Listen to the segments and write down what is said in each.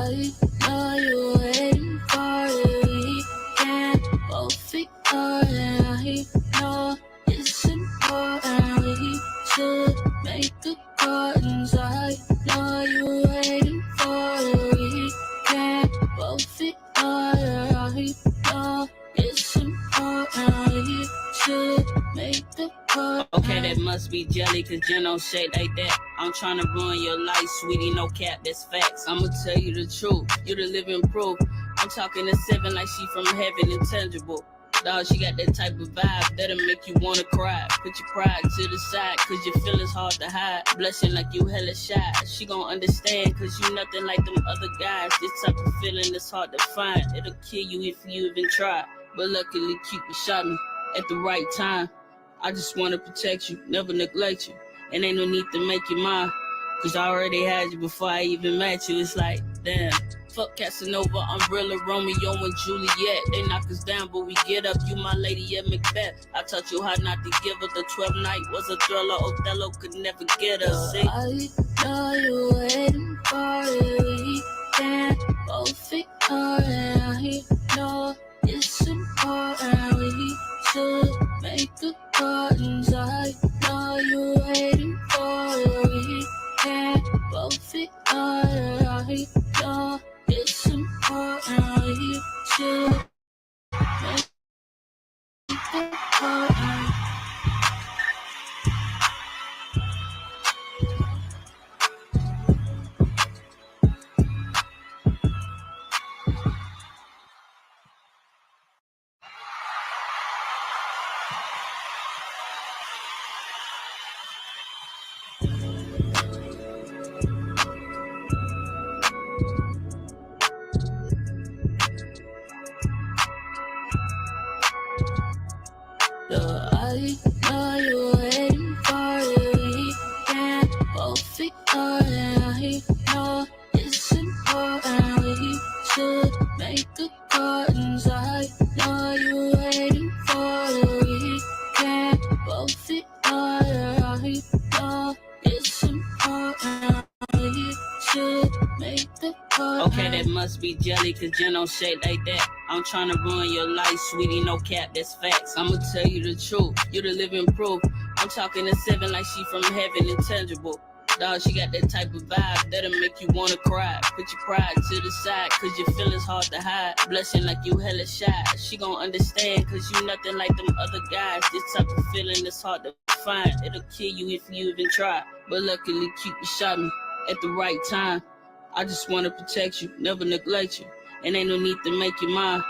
I know you're waiting for it. We can't both ignore it. I know it's important. We should make accordance. I know you're waiting for it. We can't both ignore it. I know it's important. We should make accordance. Okay, that must be jelly, cause you don't shake like that. I'm tryna ruin your life, sweetie, no cap, that's facts. I'ma tell you the truth, you the living proof. I'm talking to 7 like she from heaven, intangible. Dog, she got that type of vibe that'll make you wanna cry. Put your pride to the side, cause your feelings hard to hide. Blushing like you hella shy. She gon' understand, cause you nothing like them other guys. This type of feeling is hard to find. It'll kill you if you even try. But luckily, Cupid shot me at the right time. I just wanna protect you, never neglect you. And ain't no need to make you mine, cause I already had you before I even met you. It's like, damn. Fuck Casanova, Umbrella, Romeo and Juliet. They knock us down, but we get up. You my lady at Macbeth. I taught you how not to give up. The 12th night was a thriller. Othello could never get us. See? I know you're waiting for it. We can't both ignore it. I know it's important. We should make accordance. I know you're waiting for it. We can't both ignore it. I know it's important. You should make accordance. I know you're waiting for it. We can't both ignore it. I know it's important. We should make accordance. I know you're waiting for it. We can't both ignore it. I know it's important. We should make accordance. Okay, that must be jelly, cause you don't shake like that. I'm tryna ruin your life, sweetie, no cap, that's facts. I'ma tell you the truth, you the living proof. I'm talking to 7 like she from heaven, intangible. Dog, she got that type of vibe that'll make you wanna cry. Put your pride to the side, cause your feelings hard to hide. Blushing like you hella shy. She gon' understand, cause you nothing like them other guys. This type of feeling is hard to find. It'll kill you if you even try. But luckily, Cupid shot me at the right time. I just wanna protect you, never neglect you. And ain't no need to make you mine,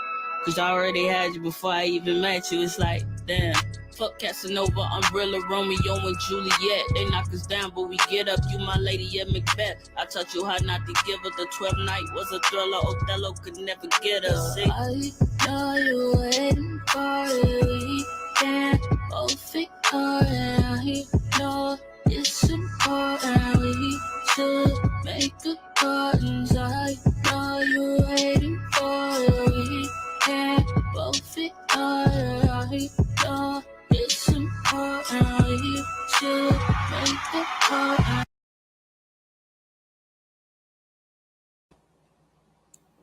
cause I already had you before I even met you. It's like, damn. Fuck Casanova, Umbrella, Romeo and Juliet. They knock us down, but we get up. You my lady at Macbeth. I taught you how not to give up. The 12th night was a thriller. Othello could never get us. See? I know you're waiting for it. We can't both ignore it. I know it's important. We should make accordance. I know you're waiting for it. We can't both ignore it. I know it's important. You should make accordance.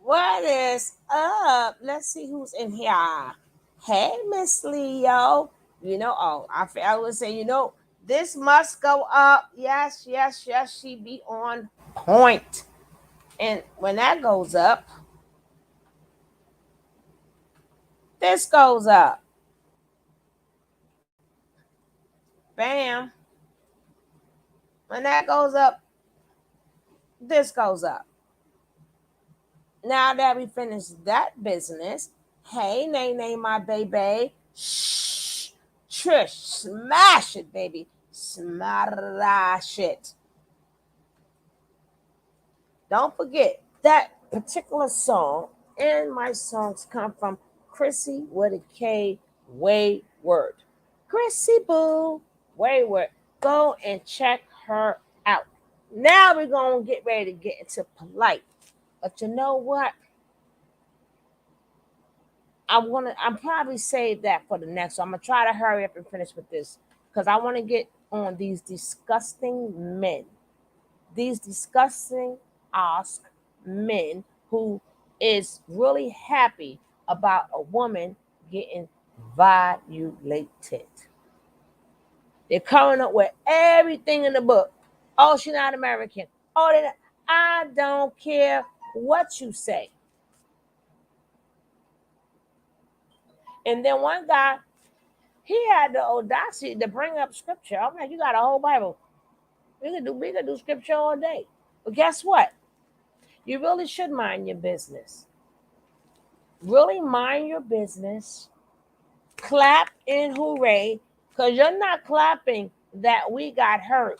What is up? Let's see who's in here. Hey, Miss Leo. I would say, this must go up. Yes, yes, yes. She be on point. And when that goes up, this goes up. Bam. When that goes up, this goes up. Now that we finished that business, hey, Nene, my baby. Shh. Trish, smash it, baby. Smash it. Don't forget that particular song and my songs come from Chrissy with a K, Wayward. Chrissy Boo, Wayward. Go and check her out. Now we're going to get ready to get into Polight. But you know what? I'm probably save that for the next one. I'm gonna try to hurry up and finish with this because I want to get on these disgusting men. These disgusting ask men who is really happy about a woman getting violated. They're coming up with everything in the book. Oh, she's not American. Oh, I don't care what you say. And then one guy, he had the audacity to bring up scripture. I'm like, you got a whole Bible. We could do scripture all day. But guess what? You really should mind your business. Really mind your business. Clap and hooray, because you're not clapping that we got hurt.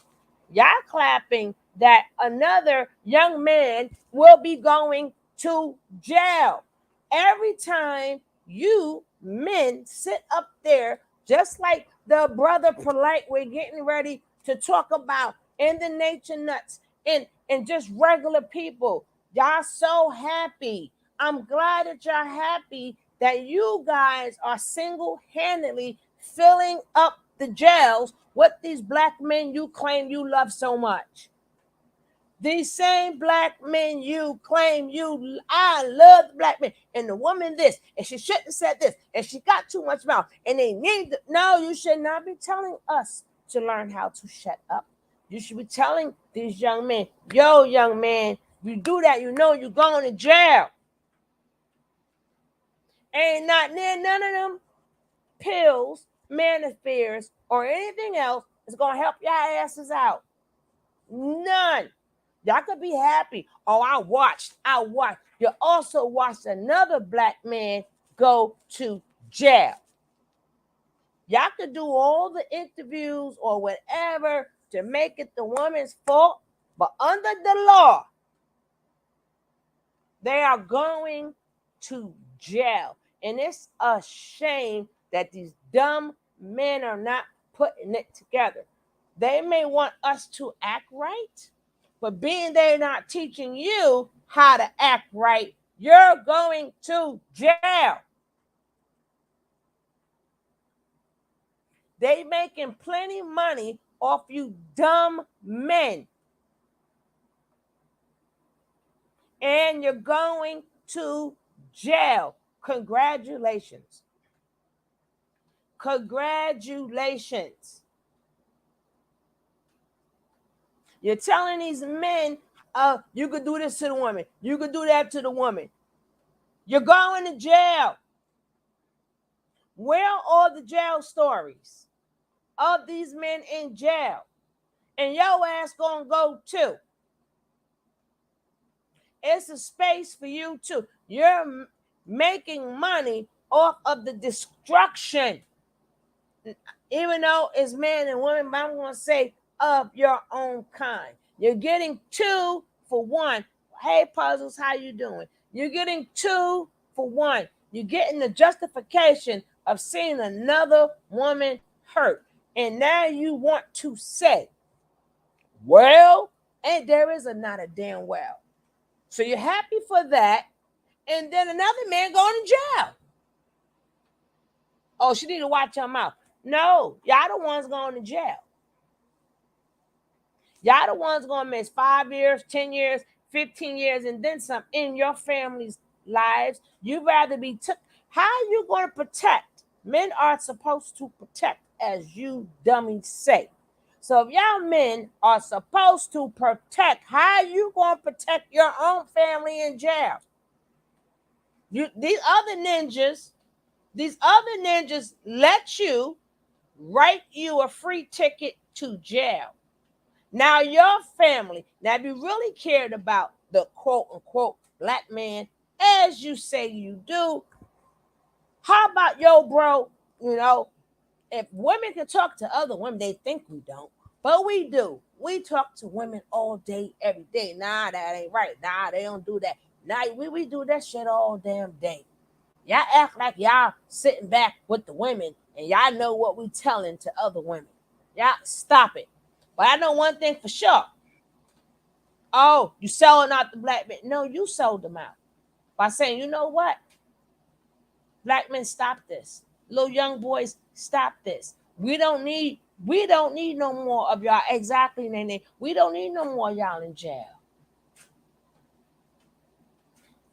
Y'all clapping that another young man will be going to jail. Every time you men sit up there, just like the brother Polight, we're getting ready to talk about, in the nature nuts, and just regular people. Y'all so happy. I'm glad that y'all happy that you guys are single-handedly filling up the jails with these black men you claim you love so much. These same black men you claim I love the black men, and the woman this, and she shouldn't have said this, and she got too much mouth, and they need to. No, you should not be telling us to learn how to shut up. You should be telling these young men, yo, young man, you do that, you know you're going to jail. Ain't not near none of them pills, manifests, or anything else is going to help your asses out. None. Y'all could be happy. Oh, I watched. You also watched another black man go to jail. Y'all could do all the interviews or whatever to make it the woman's fault, but under the law, they are going to jail. And it's a shame that these dumb men are not putting it together. They may want us to act right, but being they're not teaching you how to act right, you're going to jail. They making plenty money off you dumb men. And you're going to jail. Congratulations. Congratulations. You're telling these men, you could do this to the woman. You could do that to the woman. You're going to jail. Where are all the jail stories of these men in jail? And your ass gonna go too. It's a space for you too. You're making money off of the destruction. Even though it's men and women, but I'm going to say of your own kind. You're getting 2 for 1. Hey, Puzzles, how you doing? You're getting 2 for 1. You're getting the justification of seeing another woman hurt. And now you want to say, well, and there is not a damn well. So you're happy for that. And then another man going to jail. Oh, she need to watch her mouth. No, y'all the ones going to jail. Y'all the ones going to miss 5 years, 10 years, 15 years, and then some in your family's lives. You'd rather be took. How are you going to protect? Men are supposed to protect, as you dummies say. So if y'all men are supposed to protect, how are you going to protect your own family in jail? These other ninjas let you write you a free ticket to jail. Now your family, now if you really cared about the quote unquote black man, as you say you do, how about yo, bro? You know, if women can talk to other women, they think we don't, but we do. We talk to women all day, every day. Nah, that ain't right. Nah, they don't do that. Nah, we do that shit all damn day. Y'all act like y'all sitting back with the women and y'all know what we telling to other women. Y'all stop it. But I know one thing for sure. Oh, you selling out the black men. No, you sold them out. By saying, you know what? Black men, stop this. Little young boys, stop this. We don't need no more of y'all. Exactly, Nene. We don't need no more y'all in jail.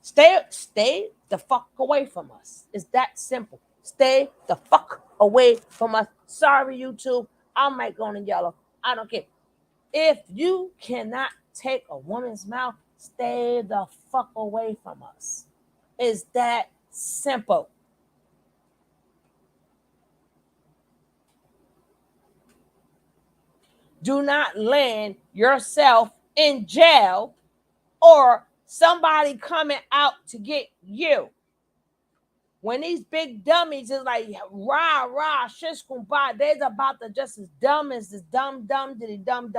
Stay the fuck away from us. It's that simple. Stay the fuck away from us. Sorry, YouTube. I might go in yellow. I don't care. If you cannot take a woman's mouth, stay the fuck away from us. It's that simple. Do not land yourself in jail or somebody coming out to get you. When these big dummies is like, rah, rah, shish kumbaya, they're about to just as dumb as this dumb, diddy, dumb.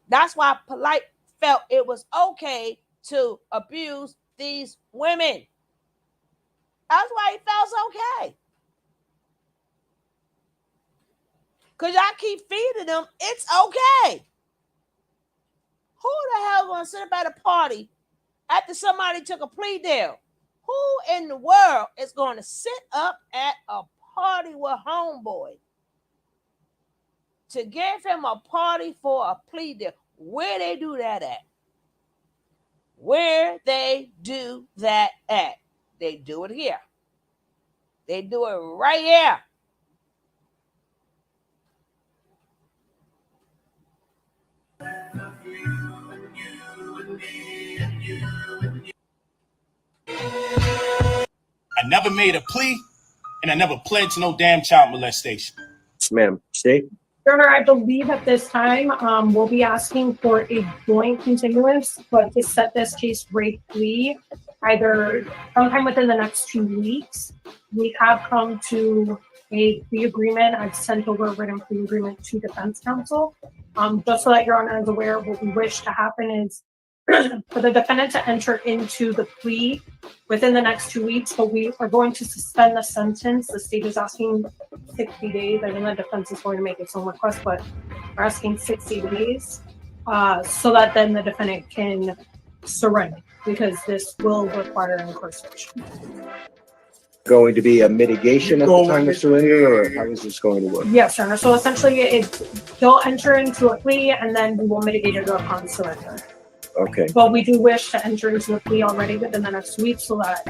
That's why Polight felt it was okay to abuse these women. That's why he felt okay. Because y'all keep feeding them, it's okay. Who the hell gonna sit up at a party after somebody took a plea deal? Who in the world is going to sit up at a party with homeboy to give him a party for a plea deal? Where they do that at? Where they do that at? They do it here. They do it right here. I never made a plea, and I never pled to no damn child molestation. Ma'am, stay. Your Honor, I believe at this time we'll be asking for a joint continuance, but to set this case rate plea either sometime within the next 2 weeks. We have come to a plea agreement. I've sent over a written plea agreement to defense counsel. Just so that Your Honor is aware, what we wish to happen is for the defendant to enter into the plea within the next 2 weeks, but we are going to suspend the sentence. The state is asking 60 days. I think the defense is going to make its own request, but we're asking 60 days so that then the defendant can surrender, because this will require incarceration. Going to be a mitigation at the time of surrender, or how is this going to work? Yes, Your Honor. So essentially, they'll enter into a plea and then we will mitigate it upon surrender. Okay. But we do wish to enter into a plea already within the next week so that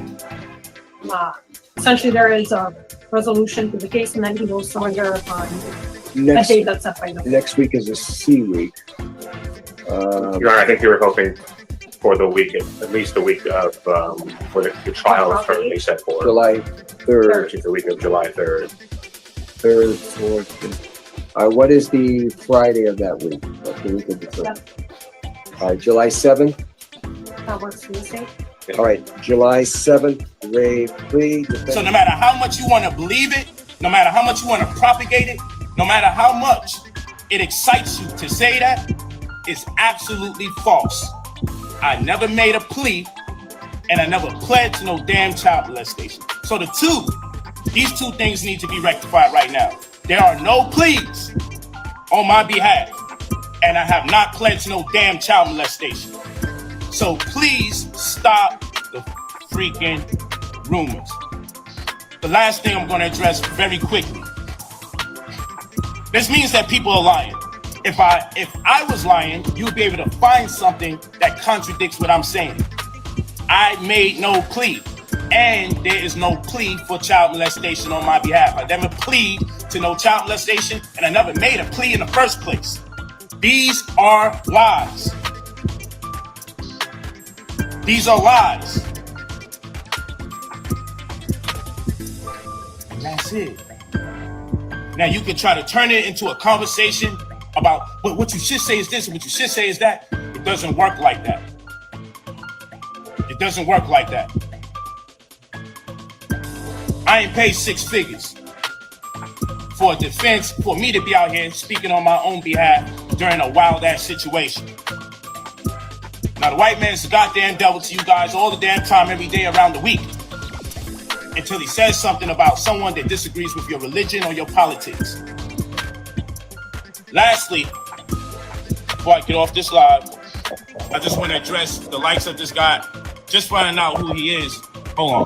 essentially there is a resolution to the case and then he will surrender on a date that's set by the Next week is a C week. Your Honor, I think you were hoping for the week, at least the week of where the trial is currently set for. July 3rd. Which is the week of July 3rd. 3rd, 4th. What is the Friday of that week? The week of the 3rd. Yep. All right, July 7th. That works for the state. All right, July 7th, Ray plea. So no matter how much you want to believe it, no matter how much you want to propagate it, no matter how much it excites you to say that, it's absolutely false. I never made a plea, and I never pled to no damn child molestation. So these two things need to be rectified right now. There are no pleas on my behalf, and I have not pled to no damn child molestation. So please stop the freaking rumors. The last thing I'm going to address very quickly. This means that people are lying. If I was lying, you would be able to find something that contradicts what I'm saying. I made no plea, and there is no plea for child molestation on my behalf. I never plead to no child molestation, and I never made a plea in the first place. These are lies. These are lies. And that's it. Now you can try to turn it into a conversation about what you should say is this and what you should say is that. It doesn't work like that. It doesn't work like that. I ain't paid 6 figures for a defense, for me to be out here speaking on my own behalf during a wild ass situation. Now the white man is the goddamn devil to you guys all the damn time, every day around the week. Until he says something about someone that disagrees with your religion or your politics. Lastly, before I get off this live, I just want to address the likes of this guy. Just finding out who he is. Hold on.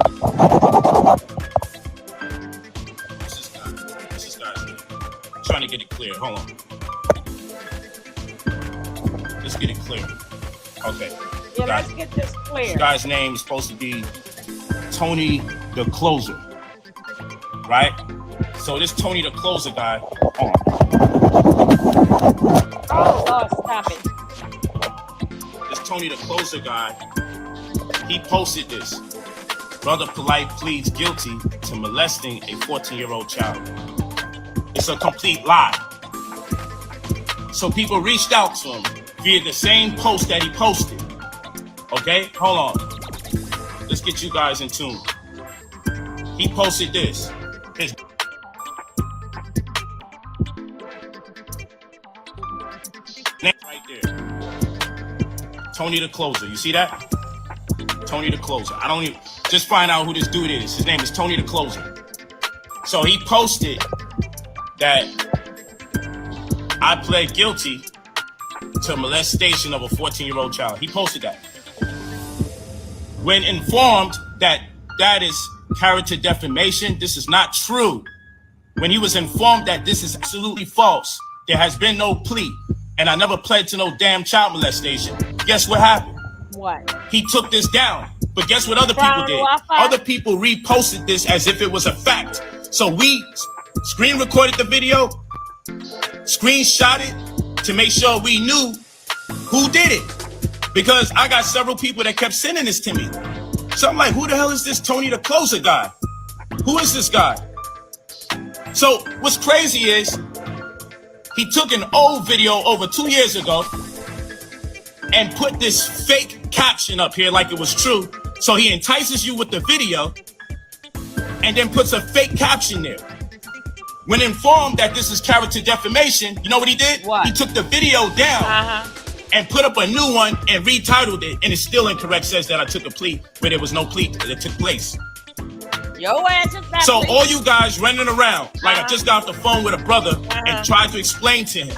What's this guy's name? I'm trying to get it clear. Hold on. Let's get it clear. Okay. Yeah, let's get this clear. This guy's name is supposed to be Tony the Closer, right? So this Tony the Closer guy, Oh, Lord, stop it. This Tony the Closer guy, he posted this. Brother Polight pleads guilty to molesting a 14-year-old child. It's a complete lie. So people reached out to him via the same post that he posted. Okay, hold on. Let's get you guys in tune. He posted this. His name right there. Tony the Closer. You see that? Tony the Closer. I don't even just find out who this dude is. His name is Tony the Closer. So he posted that I pled guilty to molestation of a 14-year-old child. He posted that. When informed that that is character defamation, this is not true. When he was informed that this is absolutely false, there has been no plea, and I never pled to no damn child molestation, guess what happened? What? He took this down. But guess what other people did? Other people reposted this as if it was a fact. So we screen recorded the video, screenshot it to make sure we knew who did it. Because I got several people that kept sending this to me. So I'm like, who the hell is this Tony the Closer guy? Who is this guy? So what's crazy is he took an old video over 2 years ago and put this fake caption up here like it was true. So he entices you with the video and then puts a fake caption there. When informed that this is character defamation, you know what he did? What? He took the video down and put up a new one and retitled it, and it's still incorrect. Says that I took a plea where there was no plea that took place. Your ass is that So plea. all you guys running around like I just got off the phone with a brother and tried to explain to him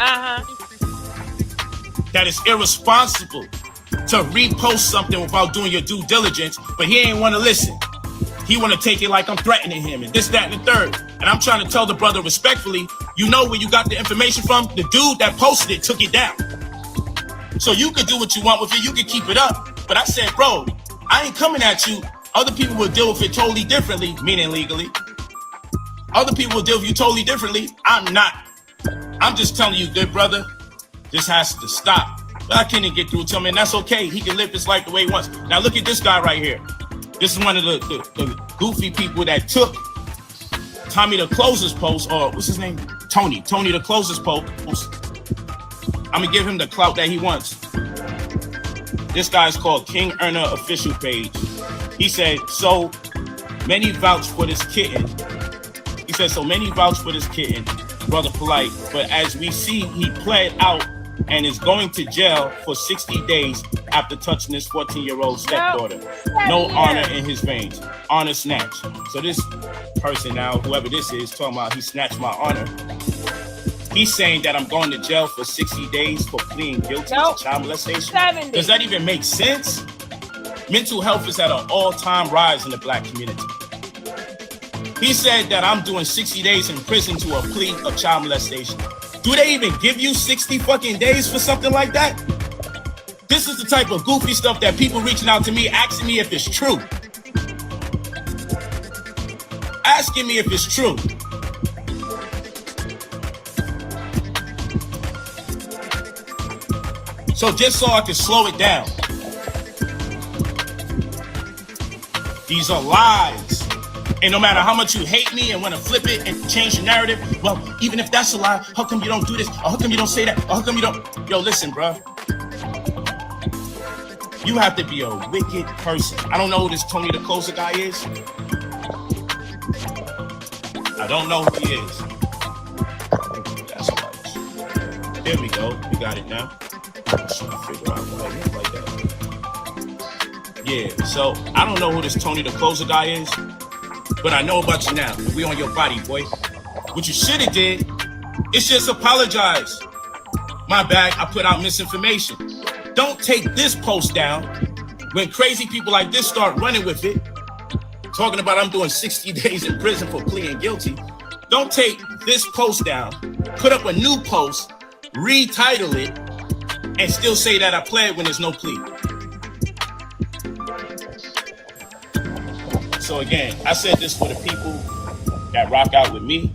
that it's irresponsible to repost something without doing your due diligence, but he ain't want to listen. He want to take it like I'm threatening him and this, that, and the third. And I'm trying to tell the brother respectfully, you know where you got the information from? The dude that posted it took it down. So you could do what you want with it. You could keep it up. But I said, bro, I ain't coming at you. Other people will deal with it totally differently, meaning legally. Other people will deal with you totally differently. I'm not. I'm just telling you, good brother, this has to stop. But I can't even get through to him, and that's okay. He can live his life the way he wants. Now look at this guy right here. This is one of the goofy people that took Tommy the Closer's post, or what's his name? Tony the Closer's post. I'm gonna give him the clout that he wants. This guy's called King Earner Official Page. He said, so many vouch for this kitten. He said, so many vouch for this kitten, Brother Polight. But as we see, he pled out and is going to jail for 60 days after touching his 14-year-old stepdaughter. No honor in his veins. Honor snatch. So this person now, whoever this is, talking about he snatched my honor. He's saying that I'm going to jail for 60 days for pleading guilty to child molestation. 70. Does that even make sense? Mental health is at an all-time rise in the black community. He said that I'm doing 60 days in prison to a plea of child molestation. Do they even give you 60 fucking days for something like that? This is the type of goofy stuff that people reaching out to me, asking me if it's true. Asking me if it's true. So just so I can slow it down. These are lies. And no matter how much you hate me and want to flip it and change the narrative, well, even if that's a lie, how come you don't do this? Or how come you don't say that? Or how come you don't? Yo, listen, bro. You have to be a wicked person. I don't know who this Tony the Closer guy is. I don't know who he is. That's right. There we go. We got it now. I'm trying to figure out what I look like that. Yeah, so I don't know who this Tony the Closer guy is. But I know about you now. We on your body, boy. What you should have did is just apologize. My bad, I put out misinformation. Don't take this post down when crazy people like this start running with it, talking about I'm doing 60 days in prison for pleading guilty. Don't take this post down, put up a new post, retitle it, and still say that I pled when there's no plea. So again, I said this for the people that rock out with me.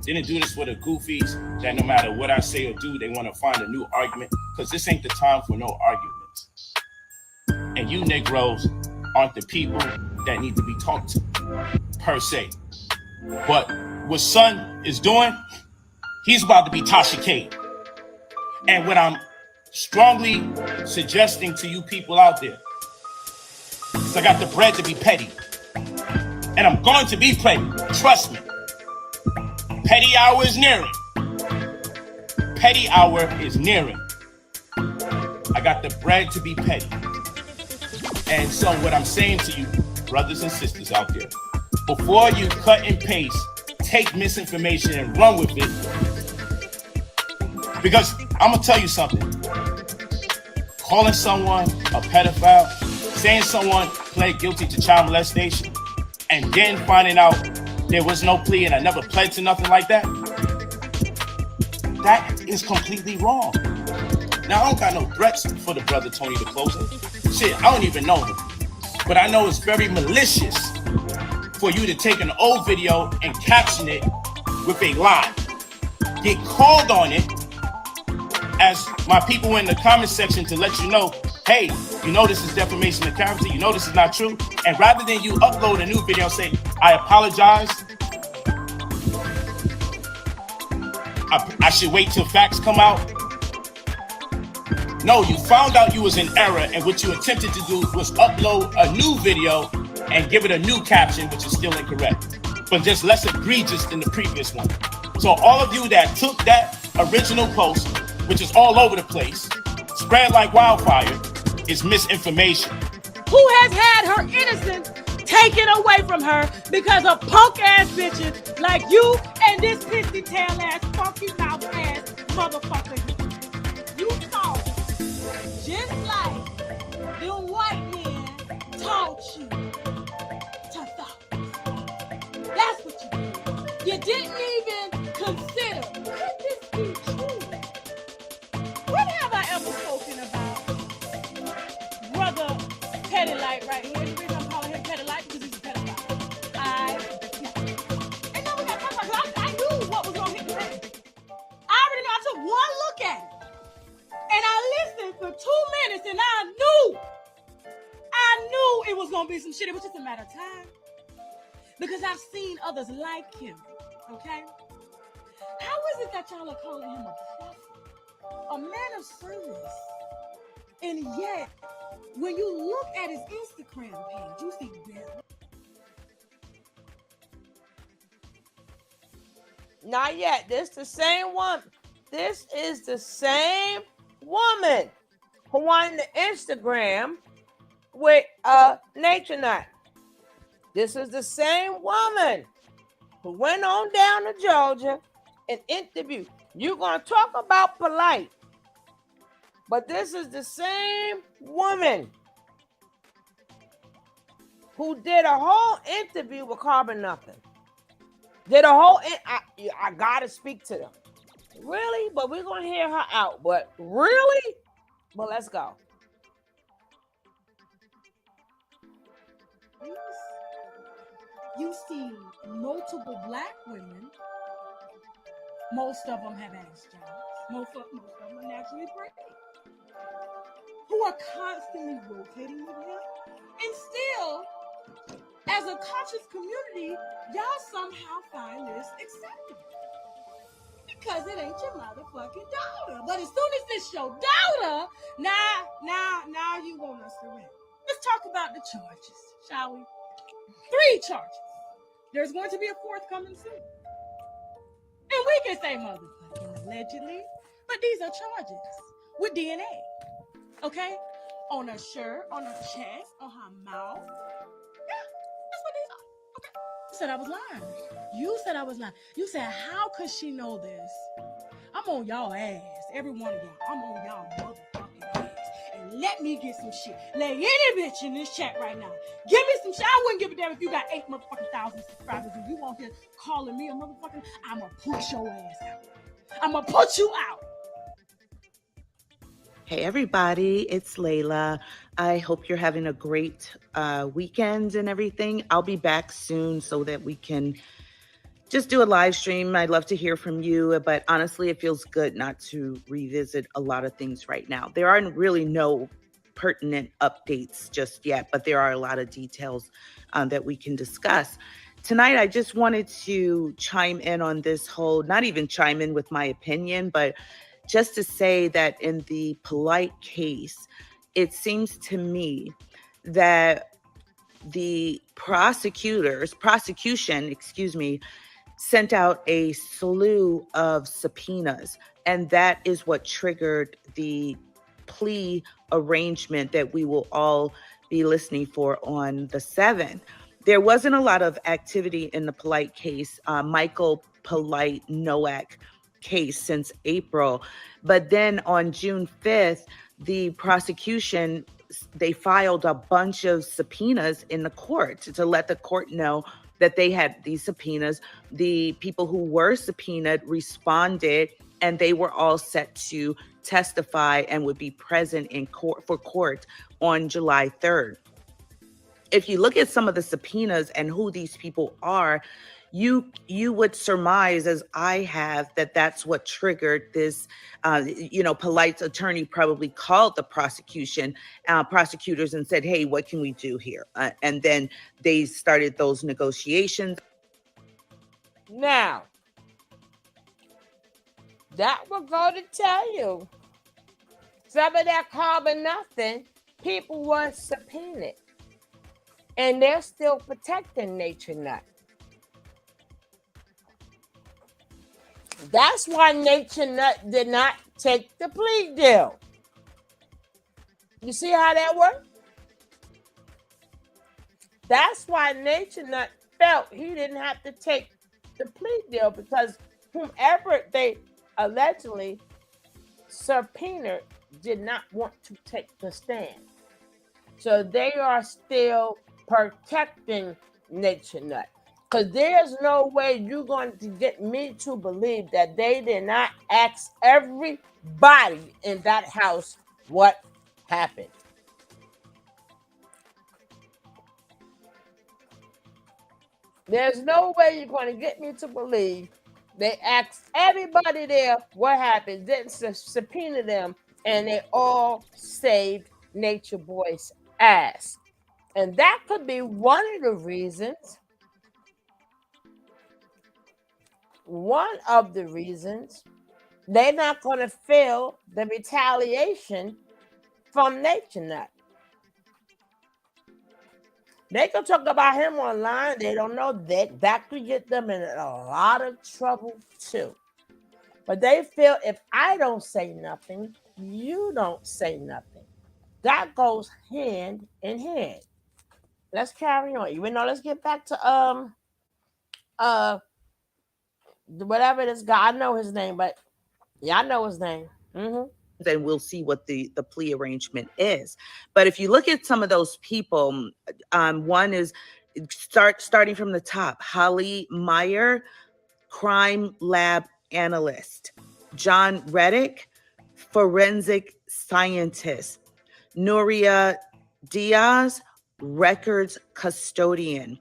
Didn't do this for the goofies that no matter what I say or do, they want to find a new argument, because this ain't the time for no arguments. And you Negroes aren't the people that need to be talked to, per se. But what Son is doing, he's about to be Tasha K. And what I'm strongly suggesting to you people out there is I got the bread to be petty. And I'm going to be petty. Trust me. Petty hour is nearing. Petty hour is nearing. I got the bread to be petty. And so what I'm saying to you, brothers and sisters out there, before you cut and paste, take misinformation and run with it. Because I'm going to tell you something. Calling someone a pedophile, saying someone pled guilty to child molestation, and then finding out there was no plea and I never pled to nothing like that, that is completely wrong. Now, I don't got no threats for the brother Tony the Closer. Shit, I don't even know him. But I know it's very malicious for you to take an old video and caption it with a lie. Get called on it as my people in the comment section to let you know, hey, you know this is defamation of character, you know this is not true. And rather than you upload a new video and say, I apologize, I should wait till facts come out. No, you found out you was in error, and what you attempted to do was upload a new video and give it a new caption, which is still incorrect, but just less egregious than the previous one. So all of you that took that original post, which is all over the place, spread like wildfire, is misinformation. Who has had her innocence taken away from her because of punk ass bitches like you and this pissy tail ass, funky mouth ass motherfucker. You thought, just like the white men taught you to thought. That's what you did. You didn't even consider, could this be true? When have I ever spoken about Brother Polight right here? The reason I'm calling him Polight because he's a pedophile. And then we got to talk about it. I knew what was going to hit the fan. I already know. I took one look at it. And I listened for 2 minutes and I knew it was going to be some shit. It was just a matter of time. Because I've seen others like him. Okay? How is it that y'all are calling him a prophet? A man of service? And yet, when you look at his Instagram page, you see Bill. Not yet. This the same one. This is the same woman who wanted the Instagram with Nature Nut. This is the same woman who went on down to Georgia and interviewed. You're going to talk about Polight. But this is the same woman who did a whole interview with Carbon Nothing. Did a whole, I gotta speak to them. Really? But we're gonna hear her out. But really? Well, let's go. You see multiple black women. Most of them have ass jobs. Most of them are naturally pretty. Who are constantly rotating with him. And still, as a conscious community, y'all somehow find this acceptable. Because it ain't your motherfucking daughter. But as soon as it's your daughter, now you want us to rent. Let's talk about the charges, shall we? 3 charges. There's going to be a 4th coming soon. And we can say motherfucking allegedly, but these are charges with DNA. Okay? On her shirt, on her chest, on her mouth. Yeah, that's what these are. Okay. You said I was lying. You said I was lying. You said, how could she know this? I'm on y'all ass. Every one of y'all. I'm on y'all motherfucking ass. And let me get some shit. Let any bitch in this chat right now. Give me some shit. I wouldn't give a damn if you got 8 motherfucking thousand subscribers. If you want here calling me a motherfucker, I'ma put your ass out. I'ma put you out. Hey, everybody, it's Layla. I hope you're having a great weekend and everything. I'll be back soon so that we can just do a live stream. I'd love to hear from you, but honestly, it feels good not to revisit a lot of things right now. There are really no pertinent updates just yet, but there are a lot of details that we can discuss. Tonight, I just wanted to chime in on this whole, not even chime in with my opinion, but just to say that in the Polight case, it seems to me that the prosecution, sent out a slew of subpoenas, and that is what triggered the plea arrangement that we will all be listening for on the 7th. There wasn't a lot of activity in the Polight case, Michael Polight Nowak case since April. But then on June 5th, the prosecution, they filed a bunch of subpoenas in the court to let the court know that they had these subpoenas. The people who were subpoenaed responded, and they were all set to testify and would be present in court on July 3rd. If you look at some of the subpoenas and who these people are, you would surmise, as I have, that that's what triggered this. Polight's attorney probably called the prosecutors and said, hey, what can we do here? And then they started those negotiations. Now, that will go to tell you some of that carbon nothing, people were subpoenaed. And they're still protecting Nature Nut. That's why Nature Nut did not take the plea deal. You see how that worked? That's why Nature Nut felt he didn't have to take the plea deal, because whomever they allegedly subpoenaed did not want to take the stand. So they are still protecting Nature Nut. Because there's no way you're going to get me to believe that they did not ask everybody in that house what happened. There's no way you're going to get me to believe they asked everybody there what happened, didn't subpoena them, and they all saved Nature Boy's ass. And that could be one of the reasons. One of the reasons they're not going to feel the retaliation from Nature Nut. They can talk about him online. They don't know that could get them in a lot of trouble too. But they feel if I don't say nothing, you don't say nothing. That goes hand in hand. Let's carry on. Even though, let's get back to whatever this guy. I know his name, but yeah, I know his name. Then we'll see what the plea arrangement is. But if you look at some of those people, one is starting from the top: Holly Meyer, crime lab analyst; John Reddick, forensic scientist; Nuria Diaz, records custodian;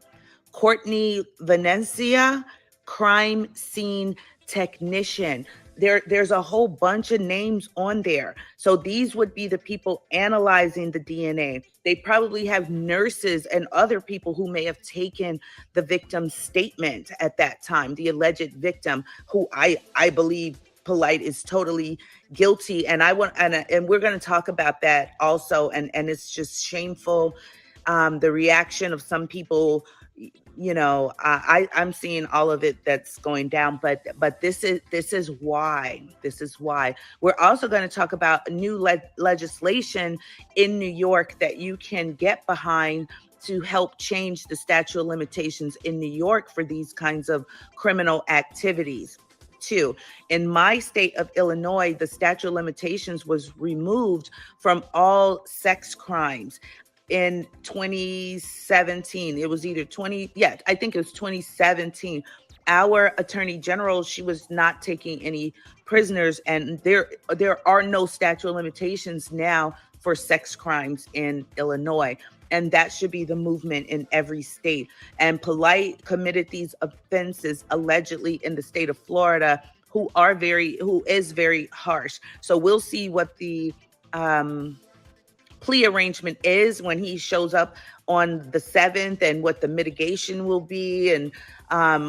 Courtney Venecia, crime scene technician. There's a whole bunch of names on there. So these would be the people analyzing the DNA. They probably have nurses and other people who may have taken the victim's statement at that time, the alleged victim, who I believe Polight is totally guilty. And we're going to talk about that also. And it's just shameful. The reaction of some people, I'm seeing all of it that's going down, but this is why. We're also going to talk about new legislation in New York that you can get behind to help change the statute of limitations in New York for these kinds of criminal activities. Too. In my state of Illinois, the statute of limitations was removed from all sex crimes. In 2017, it was either I think it was 2017. Our attorney general, she was not taking any prisoners, and there are no statute of limitations now for sex crimes in Illinois. And that should be the movement in every state. And Polight committed these offenses allegedly in the state of Florida, who is very harsh. So we'll see what the plea arrangement is when he shows up on the 7th, and what the mitigation will be, and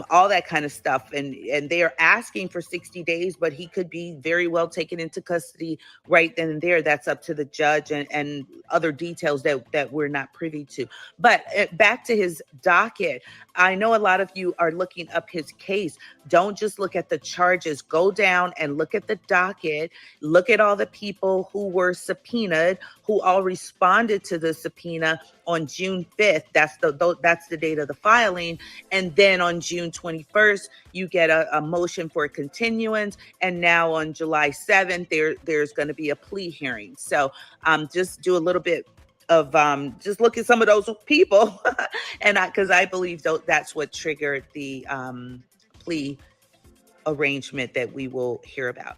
all that kind of stuff. And they are asking for 60 days, but he could be very well taken into custody right then and there. That's up to the judge, and other details that we're not privy to. But back to his docket, I know a lot of you are looking up his case. Don't just look at the charges. Go down and look at the docket. Look at all the people who were subpoenaed, who all responded to the subpoena on June 5th. That's the date of the filing. And then on June 21st, you get a motion for a continuance. And now on July 7th, there's going to be a plea hearing. So just do a little bit of just look at some of those people, and because I believe that's what triggered the plea arrangement that we will hear about.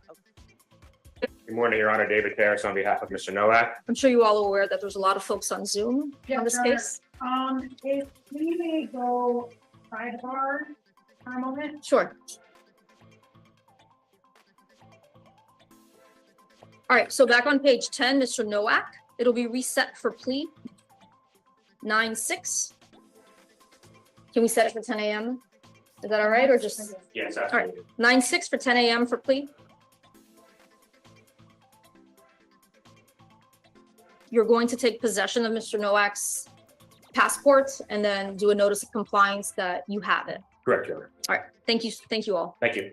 Good morning, Your Honor. David Harris on behalf of Mr. Nowak. I'm sure you all are aware that there's a lot of folks on Zoom on this Sure. case. If we may go sidebar for a moment. Sure. All right, so back on page 10, Mr. Nowak, it'll be reset for plea 9/6. Can we set it for 10 a.m.? Is that all right, or just, Yes, all right, absolutely. 9/6 for 10 a.m. for plea? You're going to take possession of Mr. Nowak's passport and then do a notice of compliance that you have it. Correct, Your Honor. All right, thank you all. Thank you.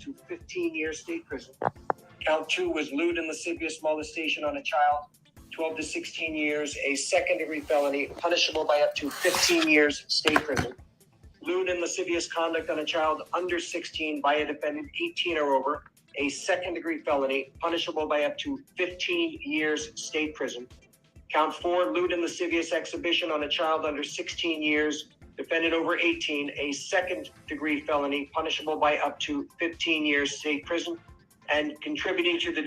To 15 years state prison. Count 2 was lewd and lascivious molestation on a child, 12 to 16 years, a second-degree felony, punishable by up to 15 years state prison. Lewd and lascivious conduct on a child under 16 by a defendant 18 or over, a second-degree felony, punishable by up to 15 years state prison. Count 4, lewd and lascivious exhibition on a child under 16 years, defendant over 18, a second-degree felony, punishable by up to 15 years state prison. And contributing to the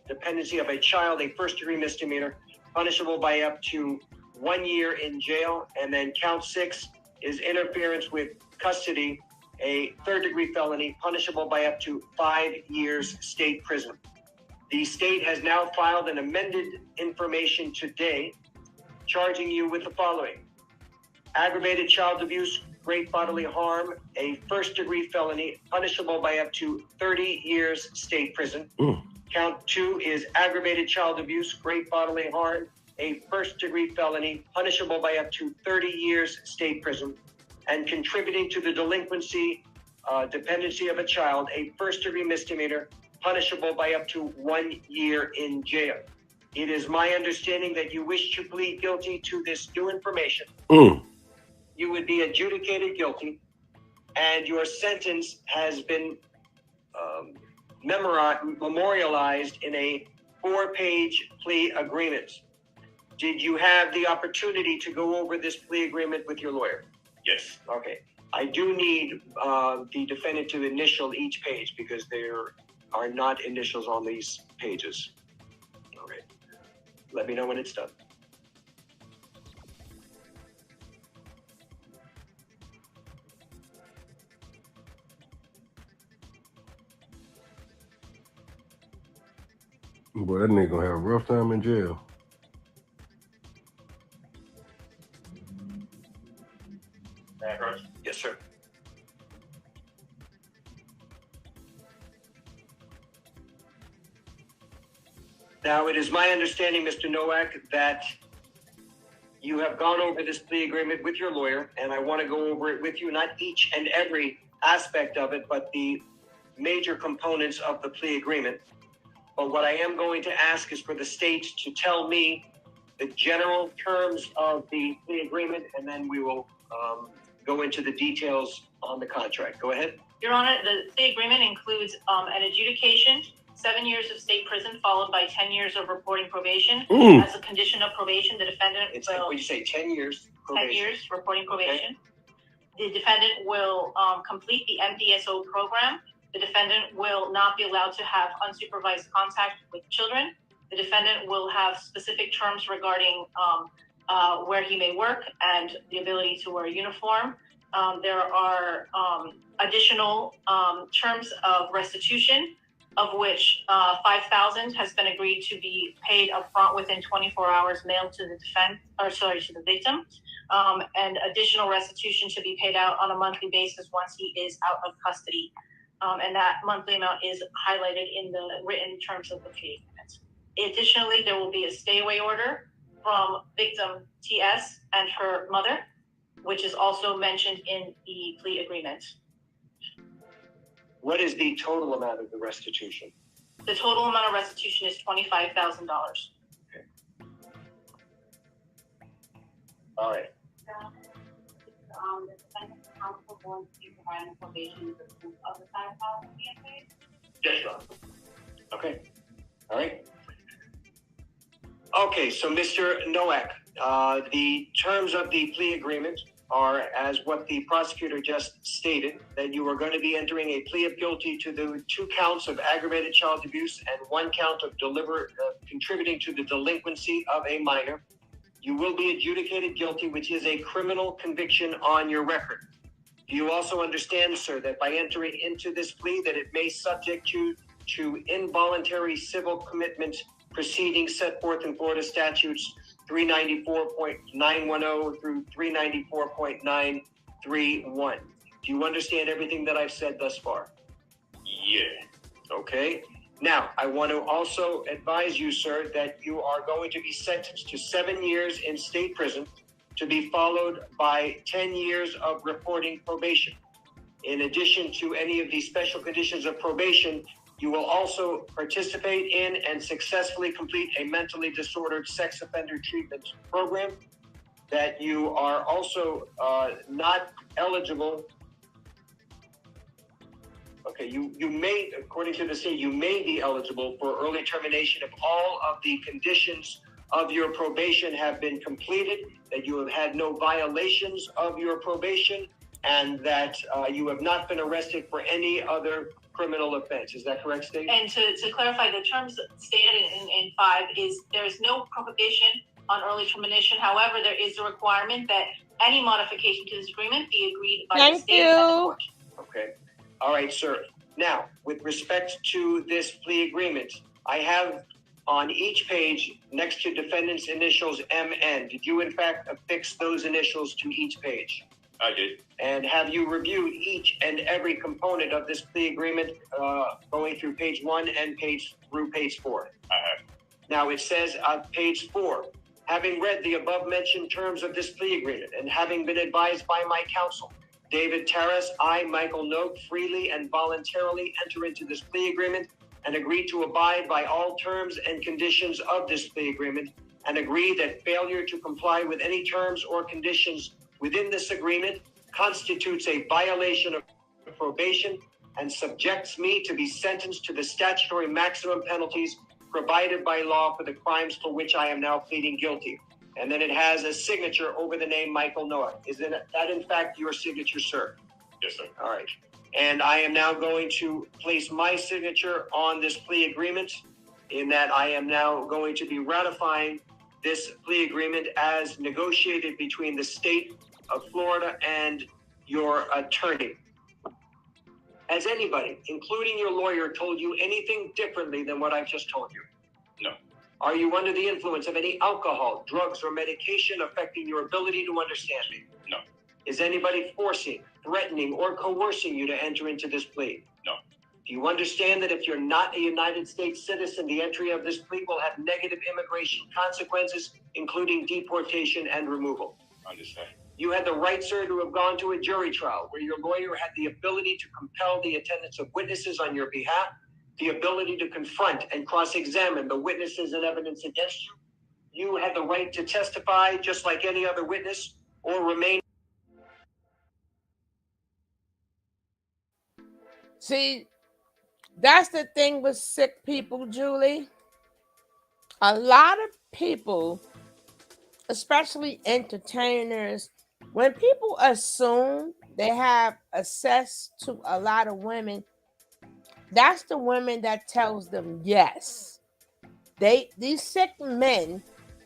dependency of a child, a first-degree misdemeanor, punishable by up to 1 year in jail. And then count 6 is interference with custody, a third-degree felony, punishable by up to 5 years state prison. The state has now filed an amended information today, charging you with the following: aggravated child abuse, great bodily harm, a first-degree felony, punishable by up to 30 years state prison. Count 2 is aggravated child abuse, great bodily harm, a first-degree felony, punishable by up to 30 years state prison. And contributing to the dependency of a child, a first-degree misdemeanor, punishable by up to 1 year in jail. It is my understanding that you wish to plead guilty to this new information. You would be adjudicated guilty, and your sentence has been memorialized in a 4-page plea agreement. Did you have the opportunity to go over this plea agreement with your lawyer? Yes. Okay. I do need the defendant to initial each page because there are not initials on these pages. Okay. Let me know when it's done. Boy, that nigga gonna have a rough time in jail. Yes, sir. Now, it is my understanding, Mr. Nowak, that you have gone over this plea agreement with your lawyer, and I want to go over it with you, not each and every aspect of it, but the major components of the plea agreement. But what I am going to ask is for the state to tell me the general terms of the plea agreement, and then we will go into the details on the contract. Go ahead. Your Honor, the plea agreement includes an adjudication, 7 years of state prison, followed by 10 years of reporting probation. As a condition of probation, the defendant will... When you say 10 years probation. 10 years reporting probation. Okay. The defendant will complete the MDSO program. The defendant will not be allowed to have unsupervised contact with children. The defendant will have specific terms regarding where he may work and the ability to wear a uniform. There are additional terms of restitution, of which $5,000 has been agreed to be paid upfront within 24 hours, mailed to the victim, and additional restitution to be paid out on a monthly basis once he is out of custody. And that monthly amount is highlighted in the written terms of the plea agreement. Additionally, there will be a stay-away order from victim TS and her mother, which is also mentioned in the plea agreement. What is the total amount of the restitution? The total amount of restitution is $25,000. Okay. All right. The defendant's counsel wants to provide information of the $5,000 being paid. Yes, Your Honor. Okay. All right. Okay, so Mr. Nowak, the terms of the plea agreement are as what the prosecutor just stated, that you are going to be entering a plea of guilty to the 2 counts of aggravated child abuse and 1 count of deliberate contributing to the delinquency of a minor. You will be adjudicated guilty, which is a criminal conviction on your record. Do you also understand, sir, that by entering into this plea that it may subject you to involuntary civil commitment proceedings set forth in Florida statutes 394.910 through 394.931. Do you understand everything that I've said thus far? Yeah. Okay. Now, I want to also advise you, sir, that you are going to be sentenced to 7 years in state prison to be followed by 10 years of reporting probation. In addition to any of these special conditions of probation, you will also participate in and successfully complete a mentally disordered sex offender treatment program, that you are also not eligible. Okay, you may, according to the state, you may be eligible for early termination if all of the conditions of your probation have been completed, that you have had no violations of your probation, and that you have not been arrested for any other criminal offense. Is that correct, State? And to clarify, the terms stated in 5 is there is no prohibition on early termination. However, there is a requirement that any modification to this agreement be agreed by the state and the court. Okay. All right, sir. Now, with respect to this plea agreement, I have on each page next to defendant's initials MN. Did you in fact affix those initials to each page? I did. And have you reviewed each and every component of this plea agreement going through page 1 and through page 4? I have. Now it says on page 4, having read the above mentioned terms of this plea agreement and having been advised by my counsel, David Terrace, I, Michael Noak, freely and voluntarily enter into this plea agreement and agree to abide by all terms and conditions of this plea agreement, and agree that failure to comply with any terms or conditions within this agreement constitutes a violation of probation and subjects me to be sentenced to the statutory maximum penalties provided by law for the crimes for which I am now pleading guilty. And then it has a signature over the name Michael Noah. Is that in fact your signature, sir? Yes, sir. All right. And I am now going to place my signature on this plea agreement, in that I am now going to be ratifying this plea agreement as negotiated between the state of Florida and your attorney. Has anybody, including your lawyer, told you anything differently than what I've just told you? No. Are you under the influence of any alcohol, drugs, or medication affecting your ability to understand me? No. Is anybody forcing, threatening, or coercing you to enter into this plea? No. Do you understand that if you're not a United States citizen, the entry of this plea will have negative immigration consequences, including deportation and removal? Understand. You had the right, sir, to have gone to a jury trial where your lawyer had the ability to compel the attendance of witnesses on your behalf, the ability to confront and cross-examine the witnesses and evidence against you. You had the right to testify just like any other witness or remain. See, that's the thing with sick people, Julie. A lot of people, especially entertainers, when people assume they have access to a lot of women, that's the women that tells them yes. These sick men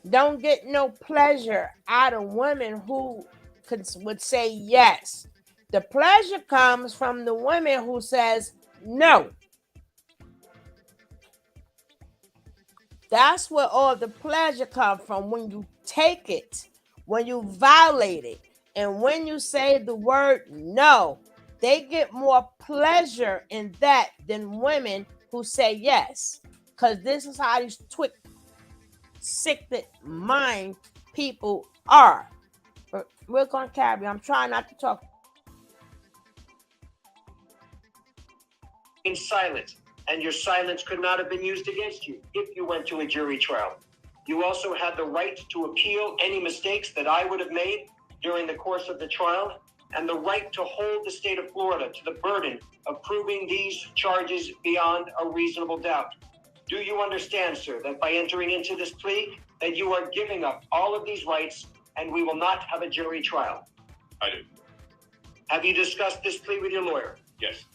don't get no pleasure out of women who would say yes. The pleasure comes from the women who says no. That's where all the pleasure comes from, when you take it, when you violate it, and when you say the word no. They get more pleasure in that than women who say yes. Because this is how these sick mind people are. But we're going to carry. I'm trying not to talk. In silence, and your silence could not have been used against you if you went to a jury trial. You also had the right to appeal any mistakes that I would have made during the course of the trial, and the right to hold the state of Florida to the burden of proving these charges beyond a reasonable doubt. Do you understand, sir, that by entering into this plea, that you are giving up all of these rights and we will not have a jury trial? I do. Have you discussed this plea with your lawyer? Yes.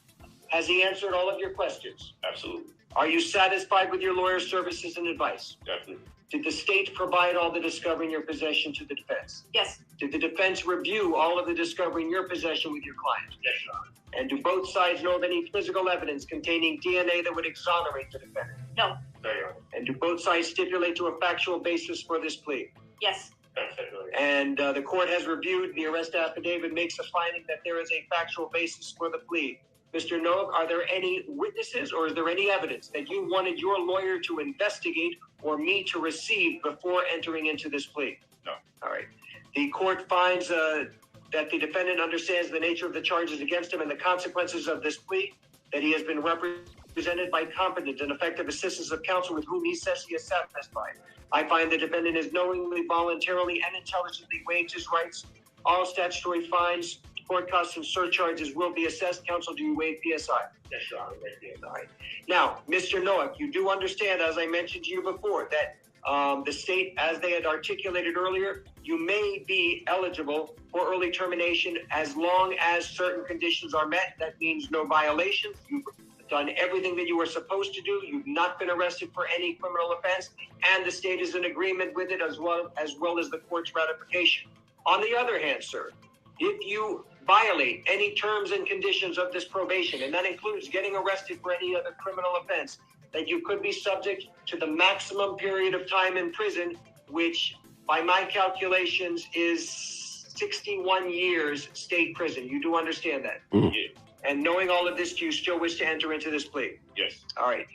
Has he answered all of your questions? Absolutely. Are you satisfied with your lawyer's services and advice? Definitely. Did the state provide all the discovery in your possession to the defense? Yes. Did the defense review all of the discovery in your possession with your client? Yes, Your Honor. And do both sides know of any physical evidence containing DNA that would exonerate the defendant? No. No, Your Honor. And do both sides stipulate to a factual basis for this plea? Yes. Definitely. And the court has reviewed the arrest affidavit, makes a finding that there is a factual basis for the plea. Mr. Noak, are there any witnesses or is there any evidence that you wanted your lawyer to investigate or me to receive before entering into this plea? No. All right. The court finds that the defendant understands the nature of the charges against him and the consequences of this plea, that he has been represented by competent and effective assistance of counsel with whom he says he is satisfied. I find the defendant has knowingly, voluntarily, and intelligently waived his rights. All statutory fines, court costs, and surcharges will be assessed. Counsel, do you waive PSI? Yes, Your Honor. All right. Now, Mr. Noack, you do understand, as I mentioned to you before, that the state, as they had articulated earlier, you may be eligible for early termination as long as certain conditions are met. That means no violations. You've done everything that you were supposed to do. You've not been arrested for any criminal offense, and the state is in agreement with it as well as the court's ratification. On the other hand, sir, if you violate any terms and conditions of this probation, and that includes getting arrested for any other criminal offense, that you could be subject to the maximum period of time in prison, which by my calculations is 61 years state prison. You do understand that? Yeah. And knowing all of this, do you still wish to enter into this plea? Yes. All right.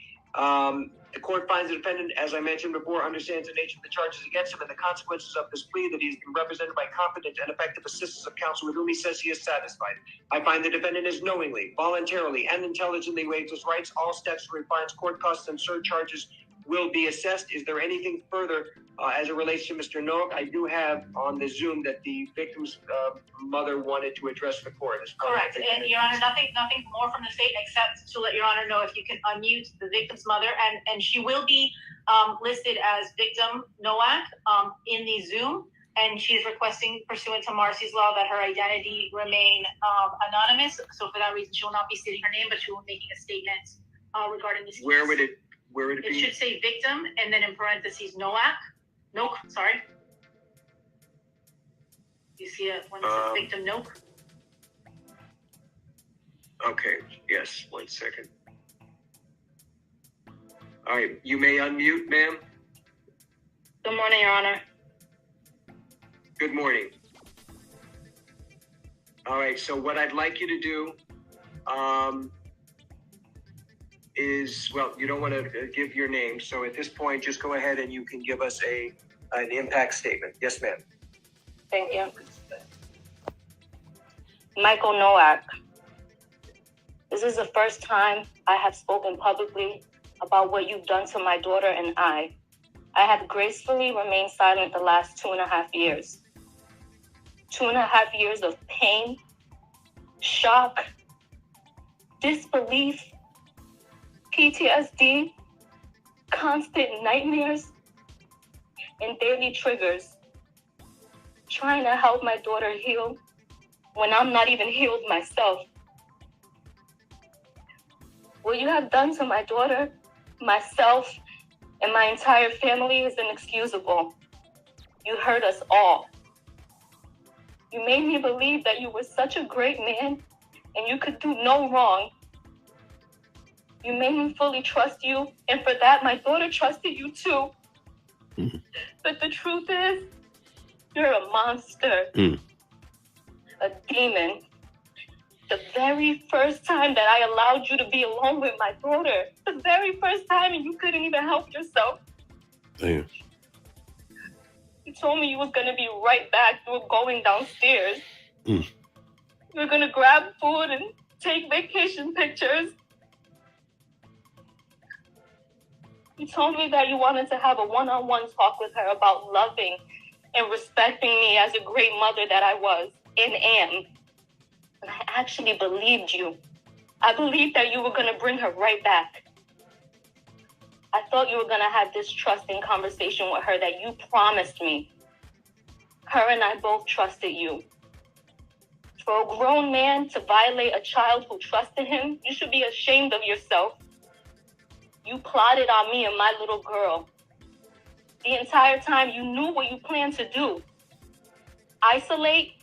The court finds the defendant, as I mentioned before, understands the nature of the charges against him and the consequences of this plea, that he's been represented by competent and effective assistance of counsel with whom he says he is satisfied. I find the defendant is knowingly, voluntarily, and intelligently waived his rights. All statutory fines, court costs, and surcharges will be assessed. Is there anything further as it relates to Mr. Noak? I do have on the Zoom that the victim's mother wanted to address the court. Correct. And Your Honor, nothing more from the state except to let Your Honor know if you can unmute the victim's mother, and she will be listed as victim Noak in the Zoom, and she is requesting, pursuant to Marcy's law, that her identity remain anonymous. So for that reason, she will not be stating her name, but she will be making a statement regarding this case. Where would it It be? should say victim and then in parentheses Noak, sorry. You see it when it says victim Noak? Okay, yes, 1 second. All right, you may unmute, ma'am. Good morning, Your Honor. Good morning. All right, so what I'd like you to do is, well, you don't want to give your name, so at this point, just go ahead and you can give us an impact statement. Yes, ma'am. Thank you. Michael Nowak. This is the first time I have spoken publicly about what you've done to my daughter and I. I have gracefully remained silent the last 2.5 years. 2.5 years of pain, shock, disbelief, PTSD, constant nightmares, and daily triggers. Trying to help my daughter heal when I'm not even healed myself. What you have done to my daughter, myself, and my entire family is inexcusable. You hurt us all. You made me believe that you were such a great man and you could do no wrong. You made me fully trust you, and for that, my daughter trusted you too. But the truth is, you're a monster, a demon. The very first time that I allowed you to be alone with my daughter, the very first time, and you couldn't even help yourself. Damn. You told me you was gonna be right back. You were going downstairs. You were gonna grab food and take vacation pictures. You told me that you wanted to have a one-on-one talk with her about loving and respecting me as a great mother that I was and am. And I actually believed you. I believed that you were going to bring her right back. I thought you were going to have this trusting conversation with her that you promised me. Her and I both trusted you. For a grown man to violate a child who trusted him, you should be ashamed of yourself. You plotted on me and my little girl. The entire time you knew what you planned to do. Isolate,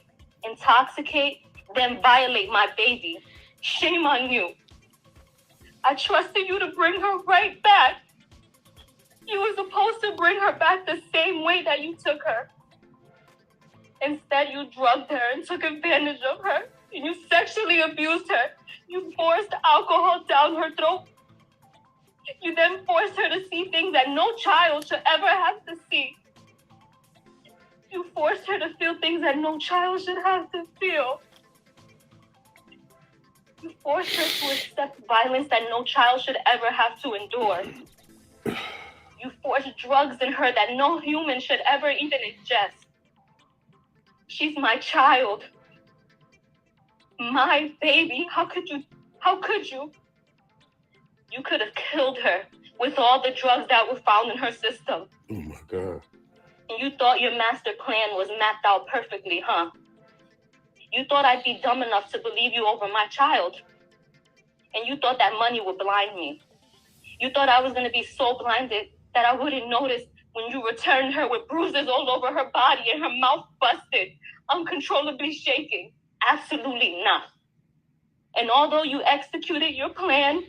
intoxicate, then violate my baby. Shame on you. I trusted you to bring her right back. You were supposed to bring her back the same way that you took her. Instead, you drugged her and took advantage of her. And you sexually abused her. You forced alcohol down her throat. You then forced her to see things that no child should ever have to see. You forced her to feel things that no child should have to feel. You forced her to accept violence that no child should ever have to endure. You forced drugs in her that no human should ever even ingest. She's my child. My baby. How could you? How could you? You could have killed her with all the drugs that were found in her system. Oh my God. And you thought your master plan was mapped out perfectly, huh? You thought I'd be dumb enough to believe you over my child. And you thought that money would blind me. You thought I was going to be so blinded that I wouldn't notice when you returned her with bruises all over her body and her mouth busted, uncontrollably shaking. Absolutely not. And although you executed your plan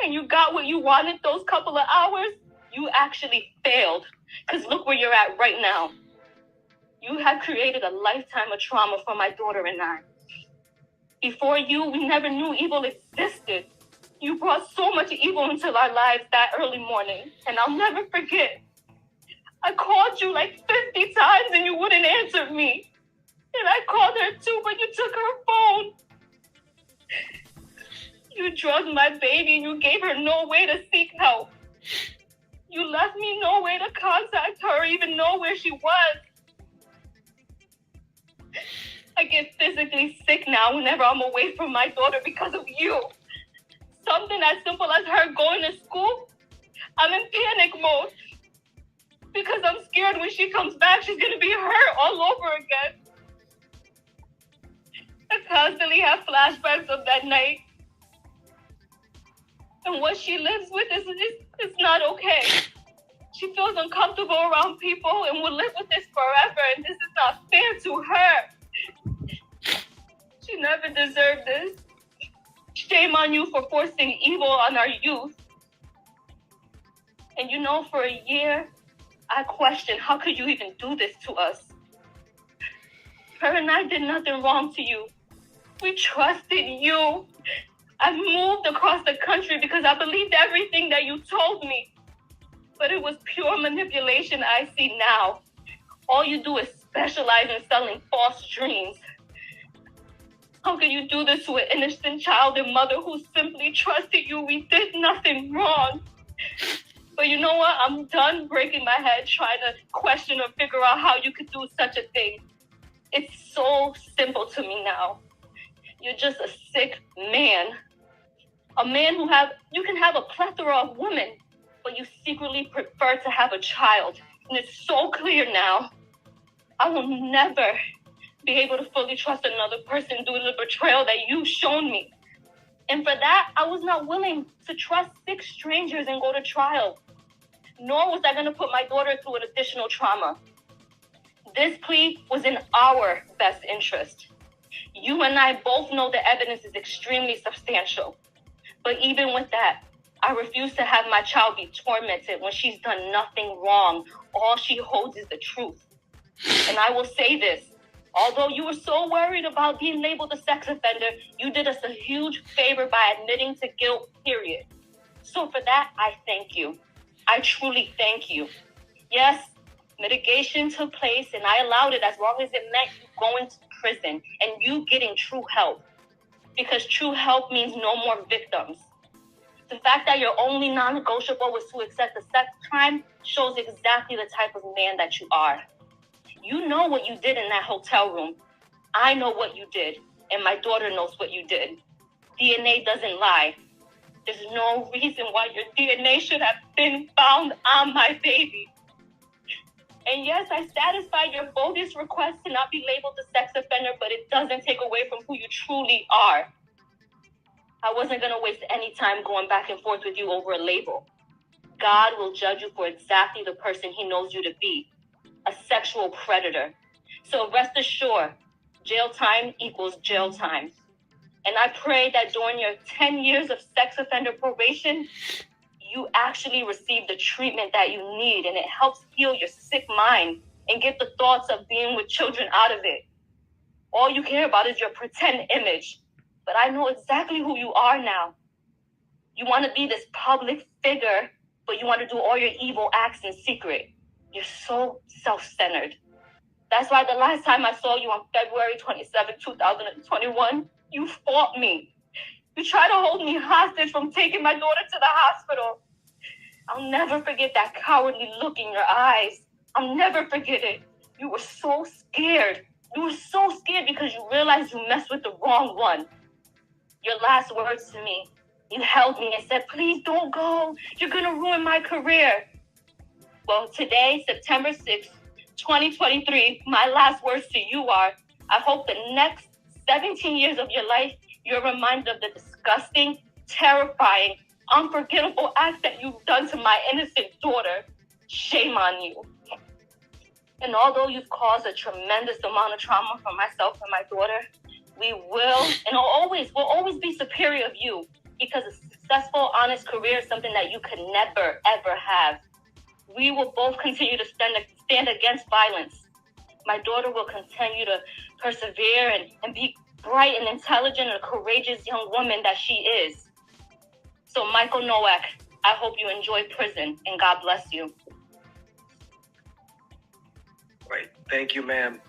and you got what you wanted those couple of hours, you actually failed. Because look where you're at right now. You have created a lifetime of trauma for my daughter and I. Before you, we never knew evil existed. You brought so much evil into our lives that early morning, and I'll never forget. I called you like 50 times and you wouldn't answer me. And I called her too, but you took her phone. You drugged my baby and you gave her no way to seek help. You left me no way to contact her or even know where she was. I get physically sick now whenever I'm away from my daughter because of you. Something as simple as her going to school, I'm in panic mode. Because I'm scared when she comes back, she's going to be hurt all over again. I constantly have flashbacks of that night. And what she lives with is not okay. She feels uncomfortable around people and will live with this forever, and this is not fair to her. She never deserved this. Shame on you for forcing evil on our youth. And you know, for a year, I questioned, how could you even do this to us? Her and I did nothing wrong to you. We trusted you. I moved across the country because I believed everything that you told me. But it was pure manipulation I see now. All you do is specialize in selling false dreams. How could you do this to an innocent child and mother who simply trusted you? We did nothing wrong. But you know what? I'm done breaking my head trying to question or figure out how you could do such a thing. It's so simple to me now. You're just a sick man. A man you can have a plethora of women, but you secretly prefer to have a child. And it's so clear now. I will never be able to fully trust another person due to the betrayal that you've shown me. And for that, I was not willing to trust 6 strangers and go to trial. Nor was I going to put my daughter through an additional trauma. This plea was in our best interest. You and I both know the evidence is extremely substantial. But even with that, I refuse to have my child be tormented when she's done nothing wrong. All she holds is the truth. And I will say this, although you were so worried about being labeled a sex offender, you did us a huge favor by admitting to guilt, period. So for that, I thank you. I truly thank you. Yes, mitigation took place and I allowed it as long as it meant you going to prison and you getting true help. Because true help means no more victims. The fact that your only non-negotiable was to accept a sex crime shows exactly the type of man that you are. You know what you did in that hotel room. I know what you did, and my daughter knows what you did. DNA doesn't lie. There's no reason why your DNA should have been found on my baby. And yes, I satisfied your bogus request to not be labeled a sex offender, but it doesn't take away from who you truly are. I wasn't going to waste any time going back and forth with you over a label. God will judge you for exactly the person he knows you to be, a sexual predator. So rest assured, jail time equals jail time. And I pray that during your 10 years of sex offender probation, you actually receive the treatment that you need and it helps heal your sick mind and get the thoughts of being with children out of it. All you care about is your pretend image. But I know exactly who you are now. You want to be this public figure, but you want to do all your evil acts in secret. You're so self-centered. That's why the last time I saw you on February 27, 2021, you fought me. You tried to hold me hostage from taking my daughter to the hospital. I'll never forget that cowardly look in your eyes. I'll never forget it. You were so scared. You were so scared because you realized you messed with the wrong one. Your last words to me, you held me and said, please don't go. You're going to ruin my career. Well, today, September 6th, 2023, my last words to you are, I hope the next 17 years of your life, you're reminded of the disgusting, terrifying, unforgettable acts that you've done to my innocent daughter. Shame on you. And although you've caused a tremendous amount of trauma for myself and my daughter, we will and will always be superior of you because a successful, honest career is something that you could never, ever have. We will both continue to stand against violence. My daughter will continue to persevere and be bright and intelligent and a courageous young woman that she is. So Michael Nowak, I hope you enjoy prison and God bless you. Right. Thank you, ma'am.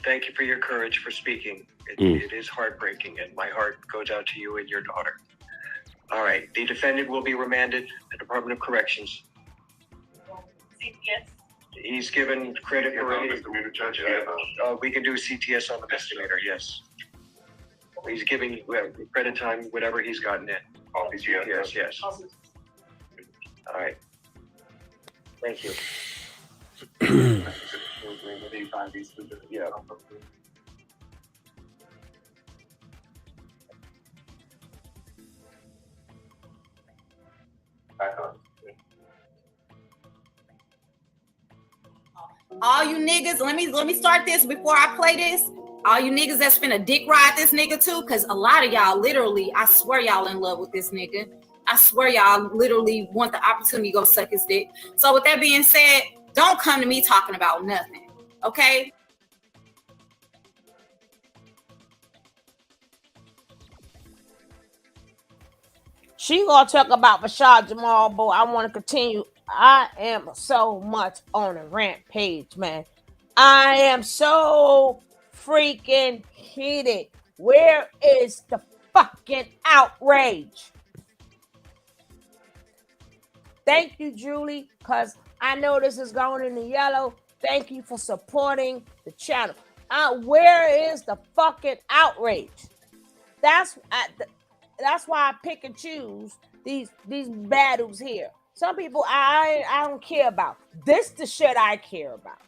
Thank you for your courage for speaking. It is heartbreaking, and my heart goes out to you and your daughter. All right. The defendant will be remanded to the Department of Corrections. CTS. He's given credit for misdemeanor judge. We can do CTS on the misdemeanor, yes. He's giving credit time, whatever he's gotten in. Yes. All right. Thank you. Yeah. All you niggas, let me start this before I play this. All you niggas that's finna dick ride this nigga too, because a lot of y'all literally, I swear y'all in love with this nigga. I swear y'all literally want the opportunity to go suck his dick. So with that being said, don't come to me talking about nothing, okay? She gonna talk about Rashad Jamal, but I want to continue. I am so much on a rampage, man. I am so freaking heated. Where is the fucking outrage? Thank you, Julie, because I know this is going in the yellow. Thank you for supporting the channel. Where is the fucking outrage? That's why I pick and choose these battles here. Some people I don't care about. This the shit I care about.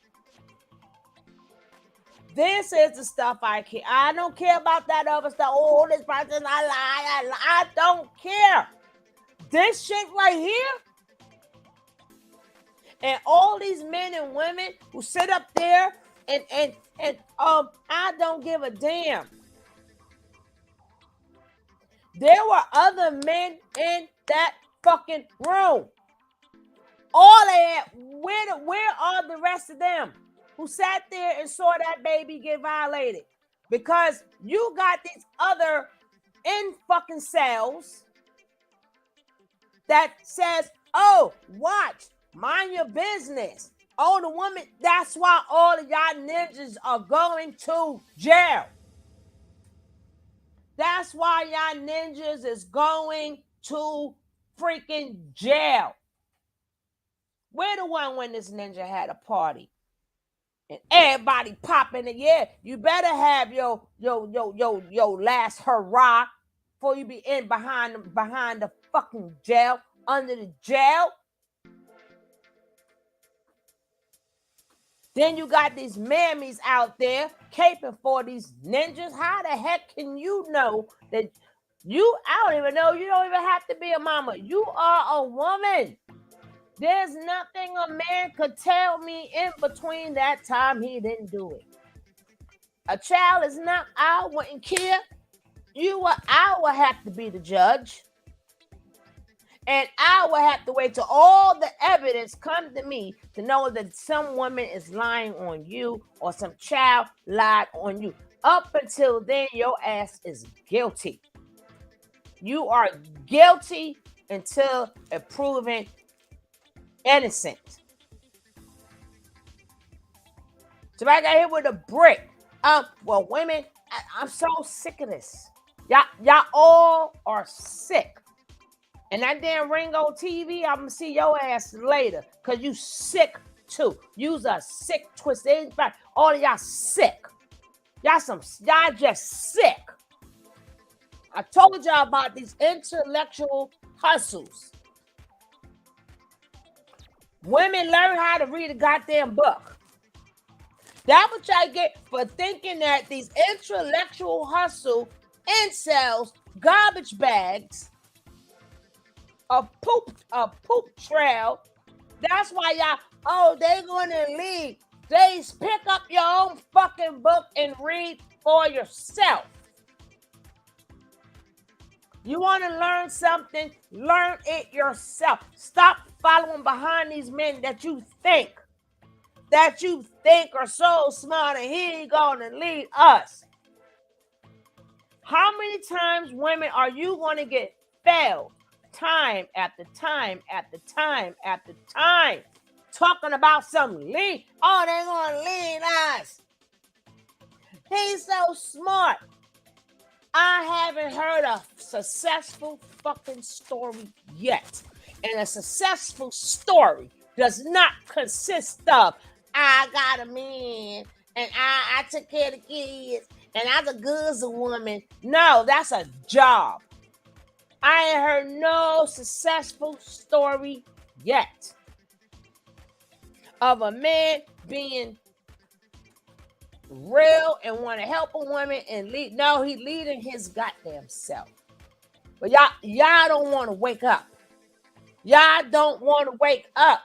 This is the stuff I care. I don't care about that other stuff. Oh, this person, I lie. I don't care. This shit right here. And all these men and women who sit up there and I don't give a damn. There were other men in that fucking room. All that, where are the rest of them who sat there and saw that baby get violated? Because you got these other in fucking cells that says, oh, watch, mind your business. Oh, the woman, that's why all of y'all ninjas are going to jail. That's why y'all ninjas is going to freaking jail. We're the one when this ninja had a party. And everybody popping it. Yeah, you better have your last hurrah before you be in behind the fucking jail, under the jail. Then you got these mammies out there caping for these ninjas. How the heck can you know that I don't even know. You don't even have to be a mama. You are a woman. There's nothing a man could tell me in between that time he didn't do it. A child is not, I wouldn't care. I would have to be the judge. And I would have to wait till all the evidence come to me to know that some woman is lying on you or some child lied on you. Up until then, your ass is guilty. You are guilty until proven innocent. So I got hit with a brick. Well, women, I'm so sick of this. Y'all all are sick. And that damn Ringo TV, I'm gonna see your ass later. Cause you sick too. You's a sick twist. All of y'all sick. Y'all just sick. I told y'all about these intellectual hustles. Women learn how to read a goddamn book. That's what y'all get for thinking that these intellectual hustle incels, garbage bags, a poop trail. That's why y'all, they gonna leave. They pick up your own fucking book and read for yourself. You want to learn something, learn it yourself. Stop following behind these men that you think are so smart and he ain't gonna lead us. How many times, women, are you gonna get failed? Time after time after time after time. Talking about some lead. Oh, they're gonna lead us. He's so smart. I haven't heard a successful fucking story yet. And a successful story does not consist of, I got a man and I took care of the kids and I was a good woman. No, that's a job. I ain't heard no successful story yet of a man being real and want to help a woman and lead. No, he leading his goddamn self. But y'all don't want to wake up. Y'all don't want to wake up.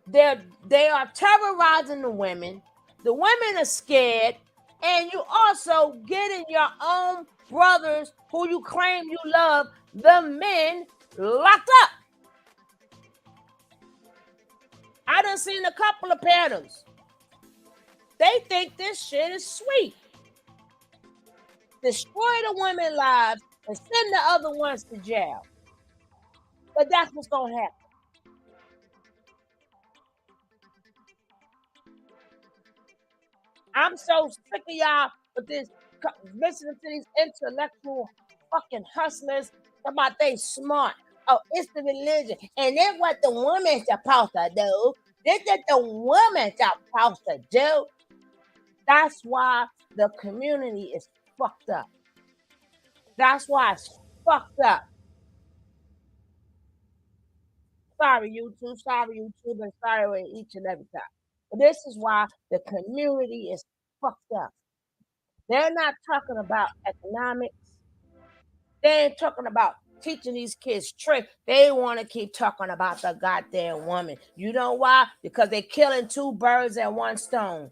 They are terrorizing the women. The women are scared, and you also getting your own brothers who you claim you love, the men locked up. I done seen a couple of patterns. They think this shit is sweet. Destroy the women's lives and send the other ones to jail. But that's what's gonna happen. I'm so sick of y'all with this, listening to these intellectual fucking hustlers about they smart. Oh, it's the religion. And then what the woman's supposed to do. This is the woman's supposed to do. That's why the community is fucked up. That's why it's fucked up. Sorry, YouTube. Sorry, YouTube. And sorry with each and every time. But this is why the community is fucked up. They're not talking about economics. They ain't talking about teaching these kids tricks. They want to keep talking about the goddamn woman. You know why? Because they're killing two birds at one stone.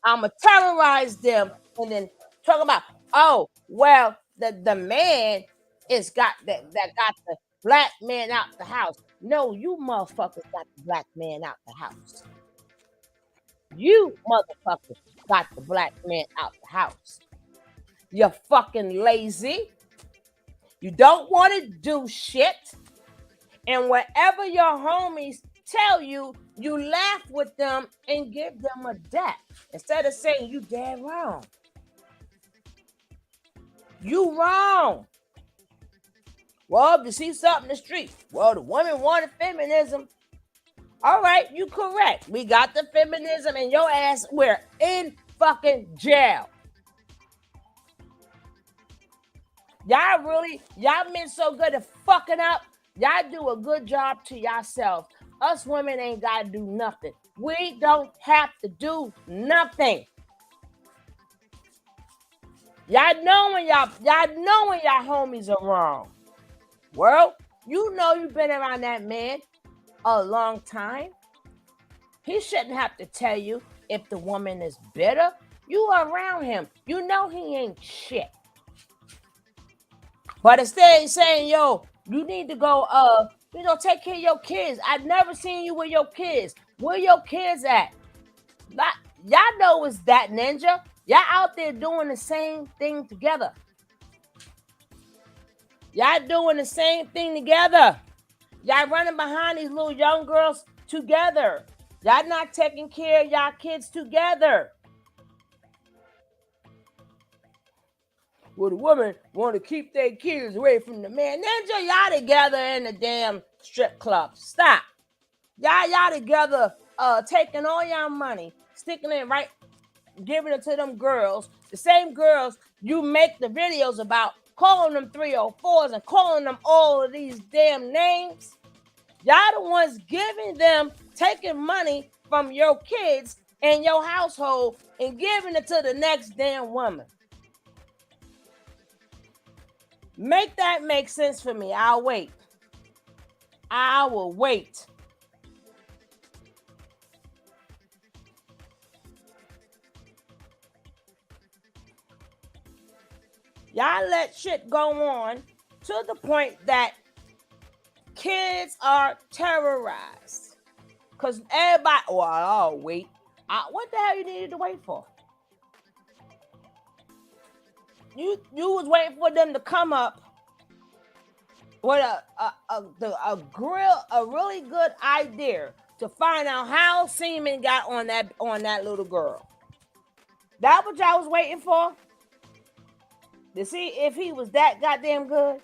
I'ma terrorize them and then talk about, oh, well, the man is got that got the black man out the house. No, you motherfuckers got the black man out the house. You motherfuckers got the black man out the house. You're fucking lazy. You don't want to do shit. And wherever your homies tell you, you laugh with them and give them a dap. Instead of saying you dead wrong. You wrong. Well, if you see something in the street, well, the women wanted feminism. All right, you correct. We got the feminism and your ass, we're in fucking jail. Y'all men so good at fucking up. Y'all do a good job to yourself. Us women ain't got to do nothing. We don't have to do nothing. Y'all know when y'all homies are wrong. Well, you know you've been around that man a long time. He shouldn't have to tell you if the woman is bitter. You are around him. You know he ain't shit. But instead he's saying, yo, you need to go, take care of your kids. I've never seen you with your kids. Where your kids at? Y'all know it's that ninja. Y'all out there doing the same thing together. Y'all doing the same thing together. Y'all running behind these little young girls together. Y'all not taking care of y'all kids together. Well, the women want to keep their kids away from the man. Ninja, y'all together in the damn strip club. Stop. Y'all together taking all y'all money, sticking it right, giving it to them girls. The same girls you make the videos about, calling them 304s and calling them all of these damn names. Y'all the ones giving them, taking money from your kids and your household and giving it to the next damn woman. Make that make sense for me. I'll wait. I will wait. Y'all let shit go on to the point that kids are terrorized. Because everybody, I'll wait. What the hell you needed to wait for? You was waiting for them to come up with a really good idea to find out how semen got on that little girl. That what y'all was waiting for? To see if he was that goddamn good?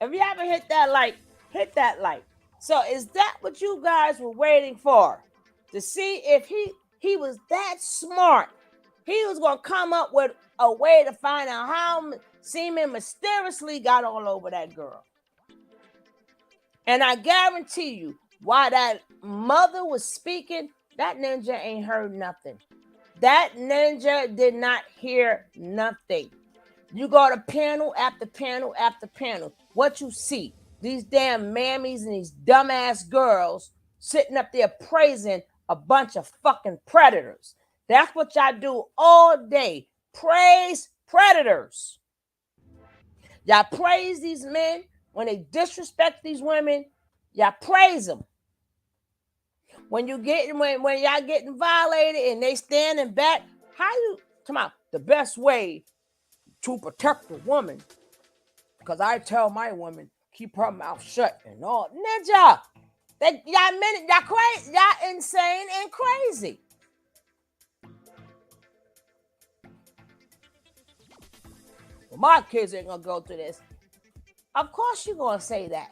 If you haven't hit that like, hit that like. So is that what you guys were waiting for? To see if he was that smart? He was going to come up with a way to find out how semen mysteriously got all over that girl. And I guarantee you, while that mother was speaking, that ninja ain't heard nothing. That ninja did not hear nothing. You go to panel after panel after panel. What you see? These damn mammies and these dumbass girls sitting up there praising a bunch of fucking predators. That's what y'all do all day. praise predators. Y'all praise these men when they disrespect these women. Y'all praise them. When y'all getting violated and they standing back, how you come out? The best way to protect a woman, because I tell my women keep her mouth shut and all. Ninja, y'all crazy, y'all insane and crazy. Well, my kids ain't gonna go through this. Of course you're gonna say that,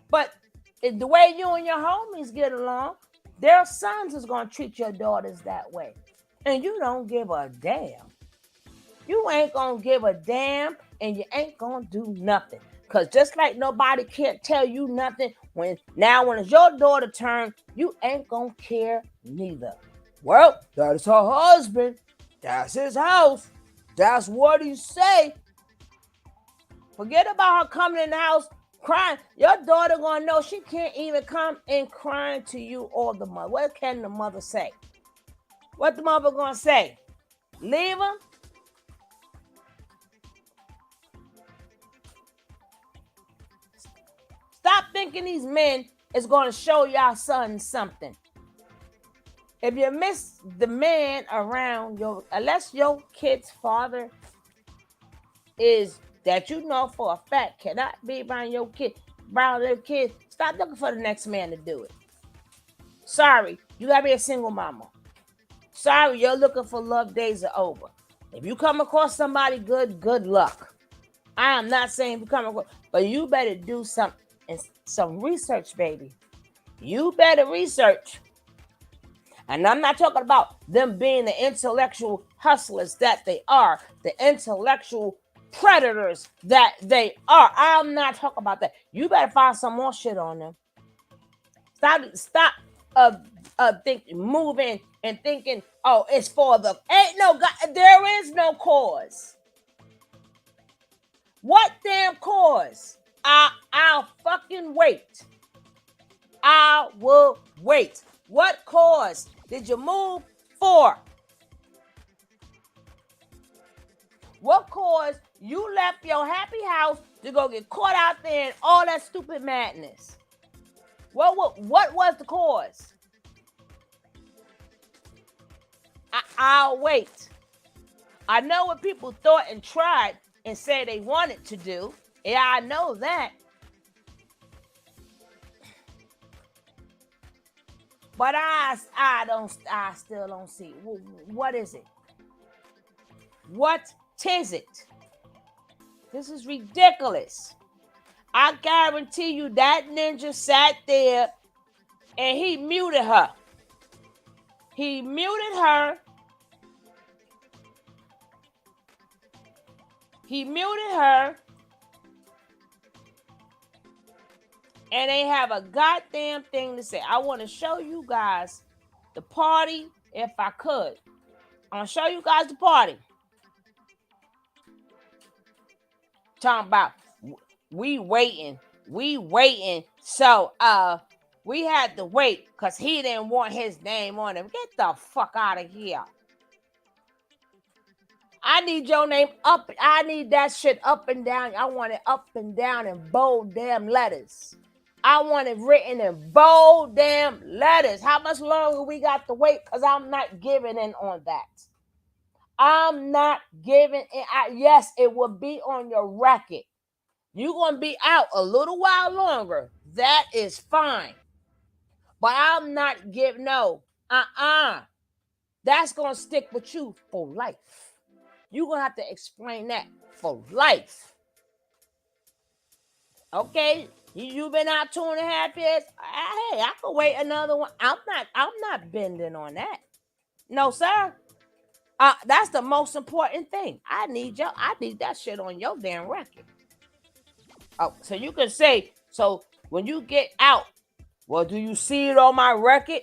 but the way you and your homies get along, their sons is gonna treat your daughters that way, and you don't give a damn. You ain't gonna give a damn, and you ain't gonna do nothing. Cause just like nobody can't tell you nothing, when it's your daughter turn, you ain't gonna care neither. Well, that is her husband. That's his house. That's what he say. Forget about her coming in the house crying. Your daughter gonna know she can't even come and crying to you or the mother. What can the mother say? What the mother gonna say? Leave him? Stop thinking these men is going to show y'all sons something. If you miss the man around unless your kid's father is that you know for a fact cannot be around your kid, around their kid, stop looking for the next man to do it. Sorry, you gotta be a single mama. Sorry, you're looking for love days are over. If you come across somebody good luck. I am not saying you come across, but you better do some research, baby. You better research. And I'm not talking about them being the intellectual hustlers that they are, the intellectual predators that they are. I'm not talking about that. You better find some more shit on them. Stop moving and thinking, oh, it's for the ain't no God. There is no cause. What damn cause? I'll fucking wait. I will wait. What cause did you move for? What cause you left your happy house to go get caught out there in all that stupid madness? What was the cause? I'll wait. I know what people thought and tried and said they wanted to do. Yeah, I know that. But I still don't see. What is it? What is it? This is ridiculous. I guarantee you that ninja sat there and he muted her. He muted her. He muted her. And they have a goddamn thing to say. I want to show you guys the party if I could. I want to show you guys the party. Talking about we waiting. So we had to wait because he didn't want his name on him. Get the fuck out of here. I need your name up. I need that shit up and down. I want it up and down in bold damn letters. I want it written in bold damn letters. How much longer we got to wait? Because I'm not giving in on that. I'm not giving in. Yes, it will be on your record. You're going to be out a little while longer. That is fine. But I'm not giving, no. That's going to stick with you for life. You're going to have to explain that for life. Okay? You've been out 2.5 years. Hey, I can wait another one. I'm not bending on that. No, sir. That's the most important thing. I need that shit on your damn record. Oh, so you can say, so when you get out, well, do you see it on my record?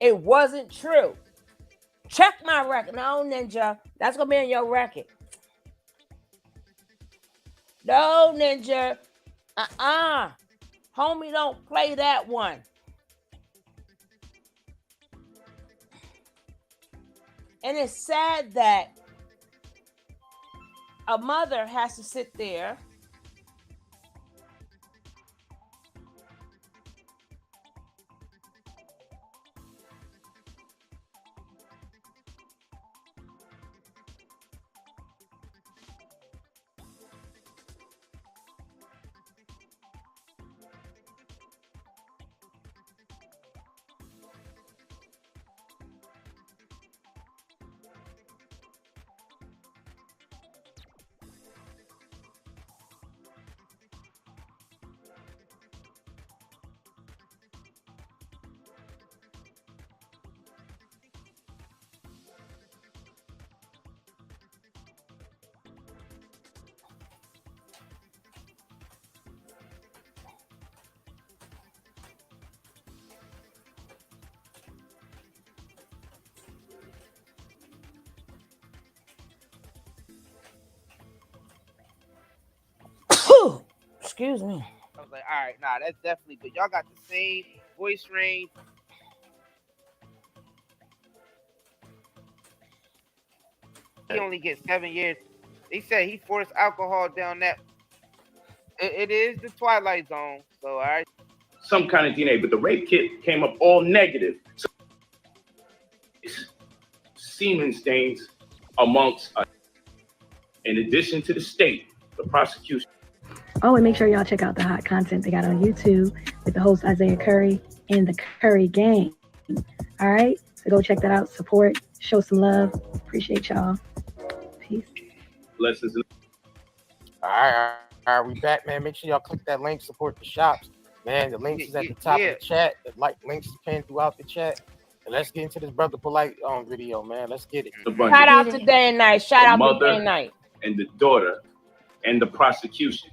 It wasn't true. Check my record. No, Ninja. That's going to be on your record. No, Ninja. Homie, don't play that one. And it's sad that a mother has to sit there excuse me. I was like, all right, nah, that's definitely good. Y'all got the same voice range. He only gets 7 years. They said he forced alcohol down that. It is the Twilight Zone, so all right. Some kind of DNA, but the rape kit came up all negative. So, semen stains amongst, in addition to the state, the prosecution. Oh, and make sure y'all check out the hot content they got on YouTube with the host Isaiah Curry and the Curry Gang. All right, so go check that out. Support, show some love. Appreciate y'all. Peace. Blessings. All right, we back, man. Make sure y'all click that link, support the shops, man. The links is at the top of the chat. The links is pinned throughout the chat. And let's get into this Brother Polight video, man. Let's get it. Shout out to Day and Night. Shout out to Day and Night. And the daughter and the prosecution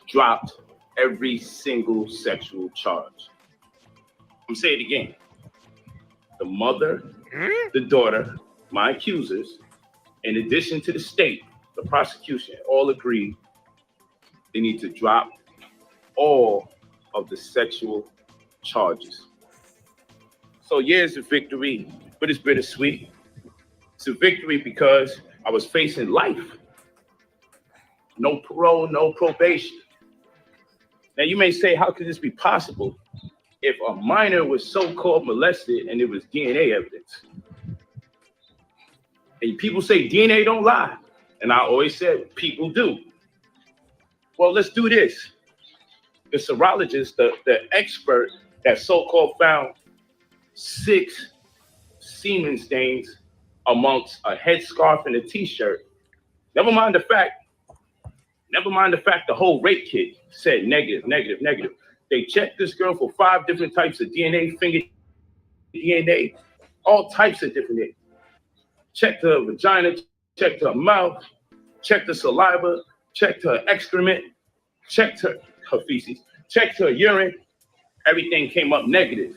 dropped every single sexual charge. I'm saying it again. The mother, the daughter, my accusers, in addition to the state, the prosecution, all agreed they need to drop all of the sexual charges. So yeah, it's a victory, but it's bittersweet. It's a victory because I was facing life. No parole, no probation. Now you may say, how could this be possible if a minor was so-called molested and it was DNA evidence? And people say DNA don't lie. And I always said, people do. Well, let's do this. The serologist, the expert that so-called found 6 semen stains amongst a headscarf and a t-shirt. Never mind the fact the whole rape kit said negative, negative, negative. They checked this girl for 5 different types of DNA, finger DNA, all types of different DNA. Checked her vagina, checked her mouth, checked her saliva, checked her excrement, checked her feces, checked her urine. Everything came up negative.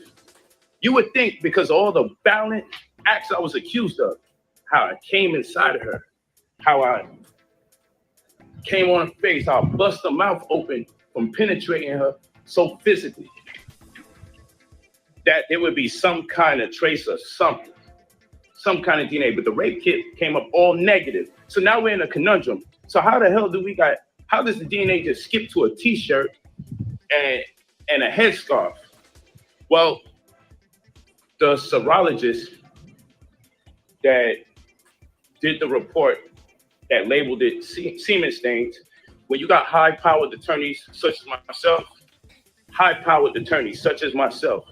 You would think because of all the violent acts I was accused of, how I came inside of her, how I came on her face, how I bust her mouth open from penetrating her so physically, that there would be some kind of trace of something, some kind of DNA, but the rape kit came up all negative. So now we're in a conundrum. So how the hell how does the DNA just skip to a t-shirt and a headscarf? Well, the serologist that did the report that labeled it semen stains, when you got high-powered attorneys such as myself,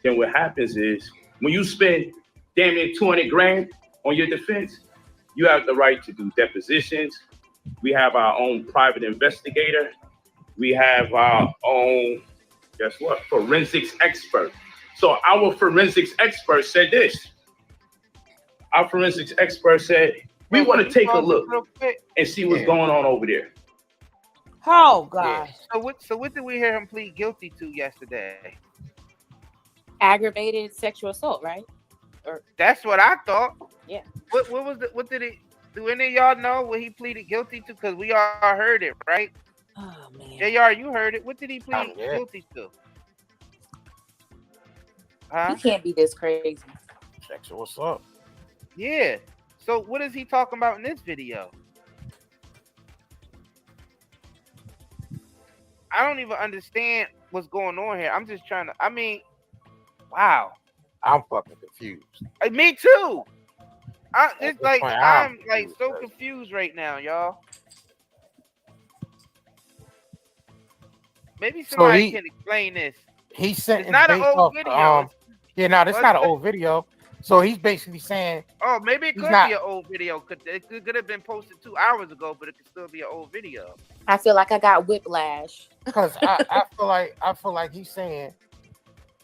then what happens is when you spend damn near 200 grand on your defense, you have the right to do depositions. We have our own private investigator. We have our own, guess what, forensics expert. So our forensics expert said this. Our forensics expert said, we want to take a look and see what's going on over there. Oh, gosh. Yeah. So what did we hear him plead guilty to yesterday? Aggravated sexual assault, right? Or that's what I thought. Yeah. What did he? Do any of y'all know what he pleaded guilty to? Because we all heard it, right? Oh man. JR, you heard it. What did he plead guilty to? He can't be this crazy. Sexual assault. Yeah. So what is he talking about in this video? I don't even understand what's going on here. I'm just trying to. I mean, wow. I'm fucking confused. Me too. It's this like point, I'm like confused, so bro. confused right now, y'all. Maybe So somebody he can explain this. he sentenced It's not an based old off video. yeah, no, that's not an old video. So he's basically saying Oh, maybe it he's could not- be an old video. It could have been posted 2 hours ago, but it could still be an old video. I feel like I got whiplash. because I feel like he's saying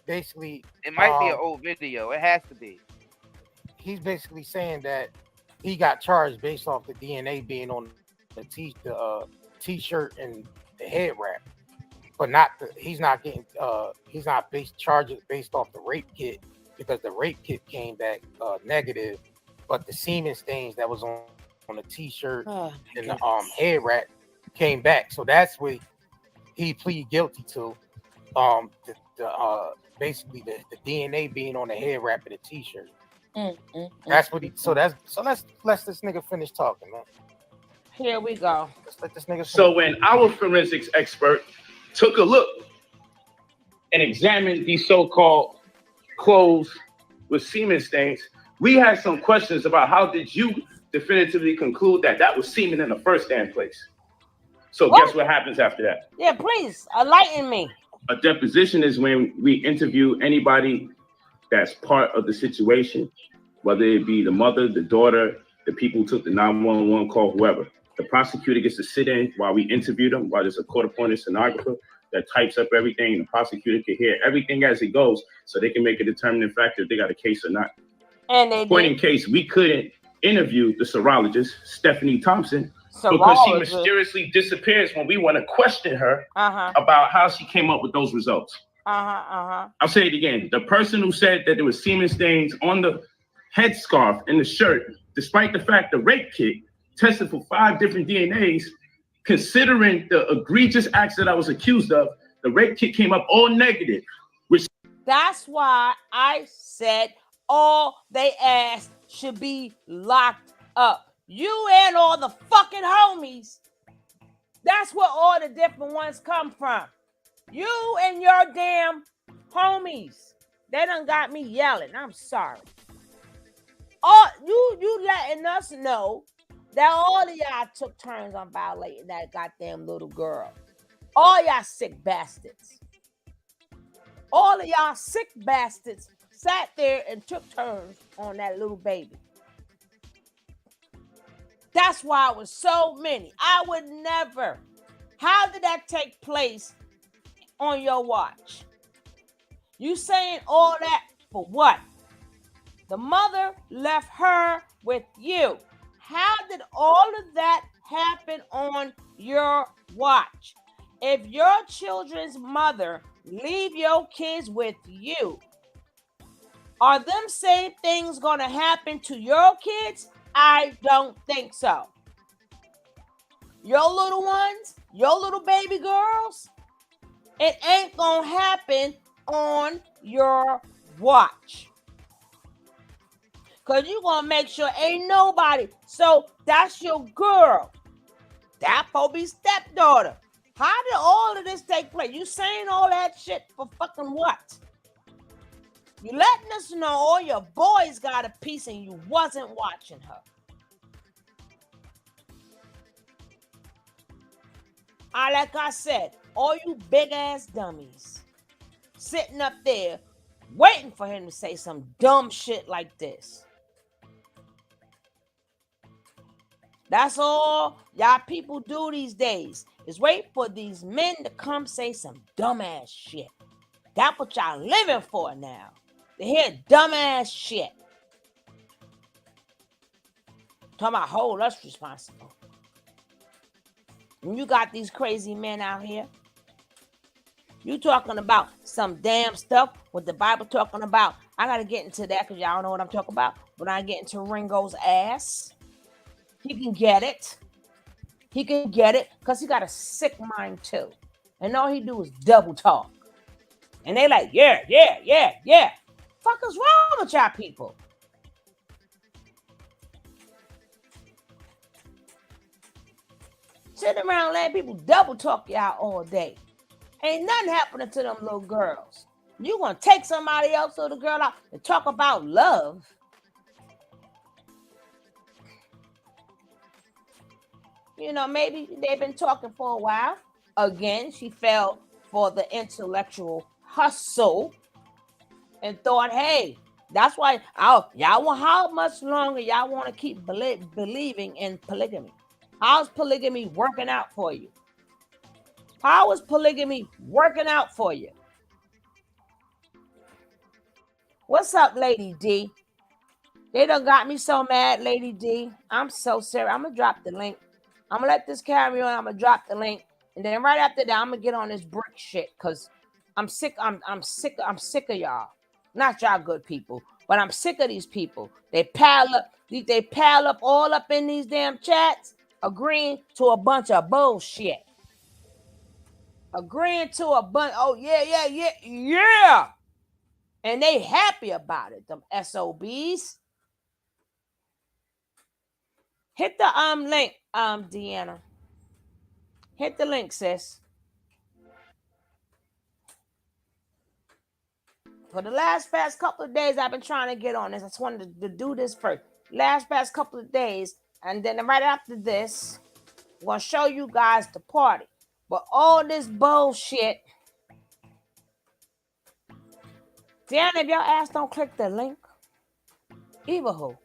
basically It might be an old video. It has to be. he's basically saying that he got charged based off the DNA being on the t-shirt and the head wrap, but he's not charges based off the rape kit because the rape kit came back negative, but the semen stains that was on the t-shirt and the head wrap came back. So that's what he pleaded guilty to. Basically the DNA being on the head wrap of the t-shirt. That's what he. So let's this nigga finish talking, man. Here we go. Let's let this nigga finish. So when our forensics expert took a look and examined these so-called clothes with semen stains, we had some questions about how did you definitively conclude that that was semen in the first damn place. So guess what happens after that? Yeah, please enlighten me. A deposition is when we interview anybody that's part of the situation, whether it be the mother, the daughter, the people who took the 911 call, whoever. The prosecutor gets to sit in while we interview them, while there's a court-appointed stenographer that types up everything, and the prosecutor can hear everything as it goes, so they can make a determining factor if they got a case or not. And they Point in case, we couldn't interview the serologist, Stephanie Thompson, because she Serologist. mysteriously disappears when we want to question her about how she came up with those results. I'll say it again. The person who said that there was semen stains on the headscarf and the shirt, despite the fact the rape kit tested for 5 different DNAs, considering the egregious acts that I was accused of, the rape kit came up all negative. That's why I said all they asked should be locked up. You and all the fucking homies. That's where all the different ones come from. You and your damn homies. They done got me yelling. I'm sorry. All you letting us know that all of y'all took turns on violating that goddamn little girl. All y'all sick bastards. All of y'all sick bastards sat there and took turns on that little baby. That's why it was so many. I would never. How did that take place on your watch? You saying all that for what? The mother left her with you. How did all of that happen on your watch? If your children's mother leave your kids with you, are them same things going to happen to your kids? I don't think so. Your little ones, your little baby girls, it ain't going to happen on your watch. Because you're going to make sure ain't nobody. So that's your girl. That Poby's stepdaughter. How did all of this take place? You saying all that shit for fucking what? You letting us know all your boys got a piece and you wasn't watching her. Like I said, all you big ass dummies sitting up there waiting for him to say some dumb shit like this. That's all y'all people do these days, is wait for these men to come say some dumbass shit. That's what y'all living for now. To hear dumbass shit. Talking about hold us responsible. When you got these crazy men out here, you talking about some damn stuff what the Bible talking about. I got to get into that because y'all don't know what I'm talking about. When I get into Ringo's ass, he can get it. He can get it because he got a sick mind too. And all he do is double talk. And they like, yeah. Fuck is wrong with y'all people? Sitting around letting people double talk you out all day. Ain't nothing happening to them little girls. You gonna take somebody else little girl out and talk about love? You know, maybe they've been talking for a while. Again, she fell for the intellectual hustle and thought, hey, that's why y'all want, how much longer y'all want to keep believing in polygamy? How's polygamy working out for you? How is polygamy working out for you? What's up, Lady D? They done got me so mad, Lady D. I'm so serious. I'm gonna drop the link. I'm gonna let this carry on. I'm gonna drop the link, and then right after that, I'm gonna get on this brick shit because I'm sick. I'm sick. I'm sick of y'all. Not y'all good people, but I'm sick of these people. They pile up. They pile up all up in these damn chats, agreeing to a bunch of bullshit. Agreeing to a bunch. Oh yeah. And they happy about it. Them SOBs. Hit the link, Deanna. Hit the link, sis. For the past couple of days, I've been trying to get on this. I just wanted to do this first. Past couple of days, and then right after this, I'm gonna show you guys the party. But all this bullshit. Deanna, if your ass don't click the link, either who.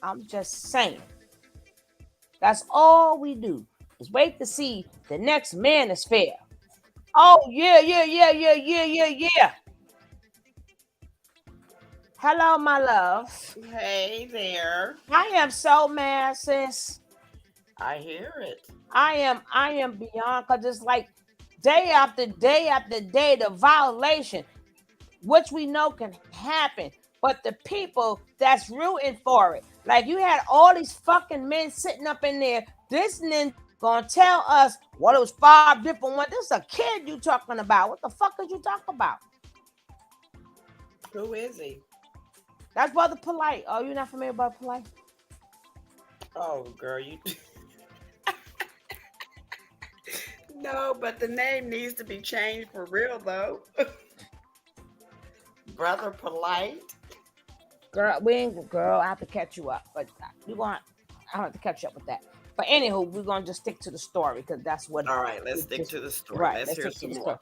I'm just saying. That's all we do is wait to see the next manosphere. Oh, yeah. Hello, my love. Hey there. I am so mad, sis. I hear it. I am beyond, because it's like day after day after day, the violation, which we know can happen. But the people that's rooting for it, like you had all these fucking men sitting up in there, this ninja gonna tell us what it was 5 different ones. This is a kid you talking about. What the fuck is you talking about? Who is he? That's Brother Polight. Oh, you're not familiar with Brother Polight? Oh, girl, you. No, but the name needs to be changed for real, though. Brother Polight. Girl, I have to catch you up, but I have to catch you up with that. But anywho, we're gonna just stick to the story because that's what. All right, let's stick to the story. Right, let's hear some more. Story.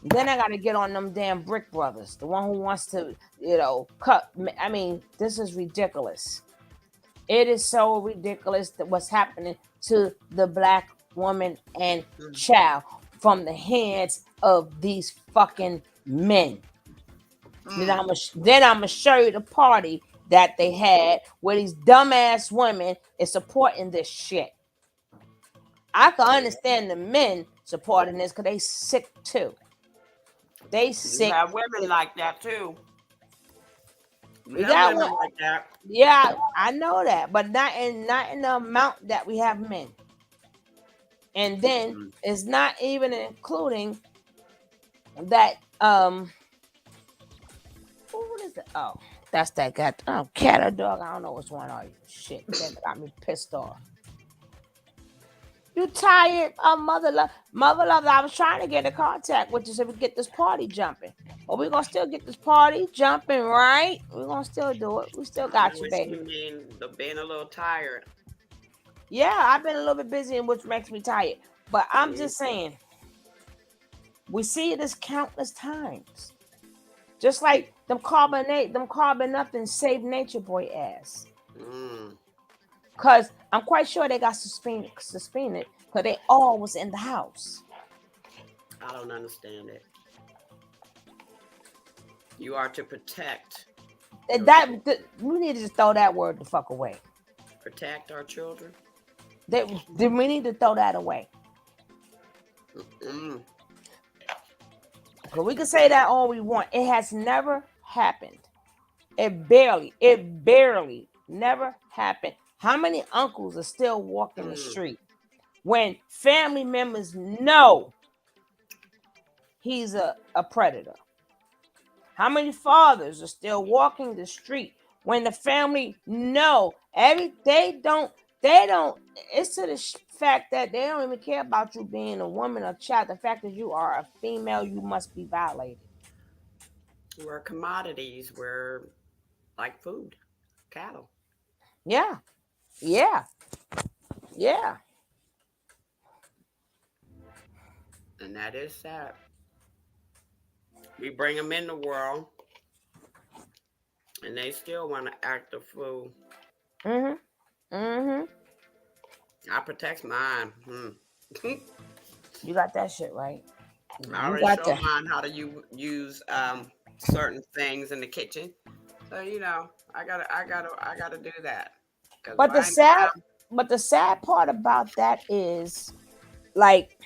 Then I gotta get on them damn Brick Brothers, the one who wants to, cut. I mean, this is ridiculous. It is so ridiculous that what's happening to the black woman and child from the hands of these fucking men. Then I'm gonna show you the party that they had where these dumbass women is supporting this shit. I can understand the men supporting this because they sick too. They sick. You have women like that too. We got women like that. Yeah, I know that, but not in the amount that we have men. And then it's not even including that what is it? Oh, that's that guy. Oh, cat or dog. I don't know which one are you. Shit, that got me pissed off. You tired of mother love? Mother love, I was trying to get in contact with you so we get this party jumping. But we're gonna still get this party jumping, right? We're gonna still do it. We still got you, baby. You mean being a little tired? Yeah, I've been a little bit busy, and which makes me tired. But I'm just saying, we see this countless times. Just like them carbon nothing save nature boy ass. Cause I'm quite sure they got suspended because they all was in the house. I don't understand it. You are to protect. We need to just throw that word the fuck away. Protect our children. We need to throw that away. Because we can say that all we want. It has never happened. It barely never happened. How many uncles are still walking the street when family members know he's a predator? How many fathers are still walking the street when the family know they don't They don't. It's to the fact that they don't even care about you being a woman or child. The fact that you are a female, you must be violated. We're commodities. We're like food, cattle. Yeah, yeah, yeah. And that is sad. We bring them in the world, and they still want to act a fool. Mm-hmm. I protect mine. You got that shit right. I You already got show that. mine how to use certain things in the kitchen. So I gotta do that. But the sad part about that is, like,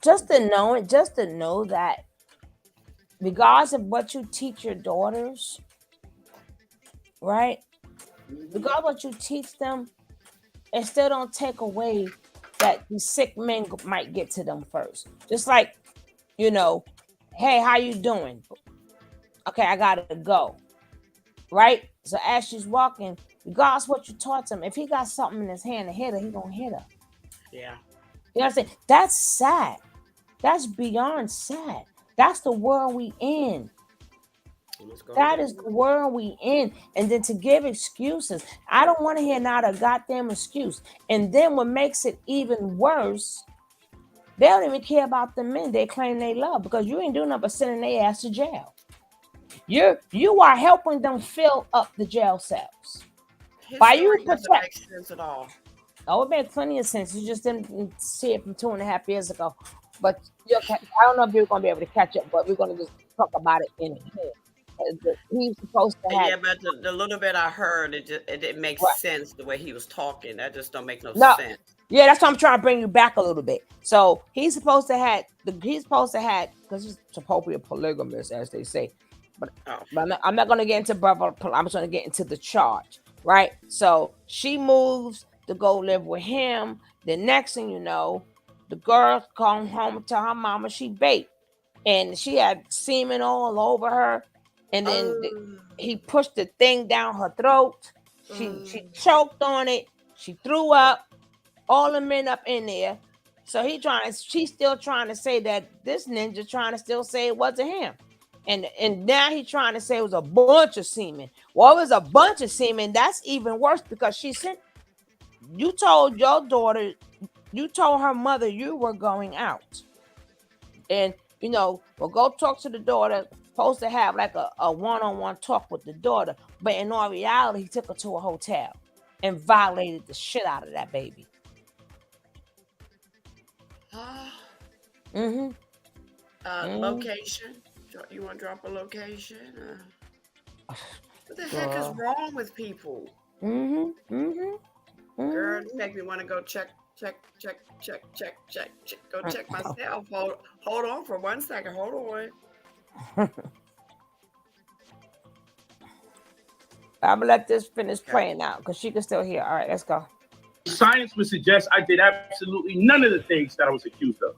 just to know that, regardless of what you teach your daughters, right? Regardless of what you teach them, it still don't take away that the sick men might get to them first. Just like, hey, how you doing? Okay, I gotta go. Right? So as she's walking, regardless of what you taught him, if he got something in his hand to hit her, he gonna hit her. Yeah. You know what I'm saying? That's sad. That's beyond sad. That's the world we in. That is the world we in. And then to give excuses. I don't want to hear not a goddamn excuse. And then what makes it even worse, they don't even care about the men they claim they love, because you ain't doing nothing but sending their ass to jail. You are helping them fill up the jail cells. By you doesn't make sense at all. Oh, it made plenty of sense. You just didn't see it from 2.5 years ago. But I don't know if you're going to be able to catch up, but we're going to just talk about it in here. He's supposed to have. Yeah, but the little bit I heard, it didn't make sense the way he was talking. That just don't make no sense. Yeah, that's why I'm trying to bring you back a little bit. So he's supposed to have, because he's supposed to be a polygamist, as they say. But I'm not going to get into brother. I'm just going to get into the charge, right? So she moves to go live with him. The next thing you know, the girl come home and tell her mama she baked, and she had semen all over her. And then he pushed the thing down her throat. She choked on it. She threw up. All the men up in there. So she's still trying to say that this ninja trying to still say it wasn't him. And now he's trying to say it was a bunch of semen. Well, it was a bunch of semen. That's even worse, because you told your daughter, you told her mother you were going out. And, well, go talk to the daughter. Supposed to have like a one-on-one talk with the daughter. But in all reality, he took her to a hotel and violated the shit out of that baby. Location. You want to drop a location? What the heck is wrong with people? Girl, you make me want to go check. Go check myself. Hold on for 1 second. Hold on. I'm gonna let this finish playing out because she can still hear. All right, let's go. Science would suggest I did absolutely none of the things that I was accused of.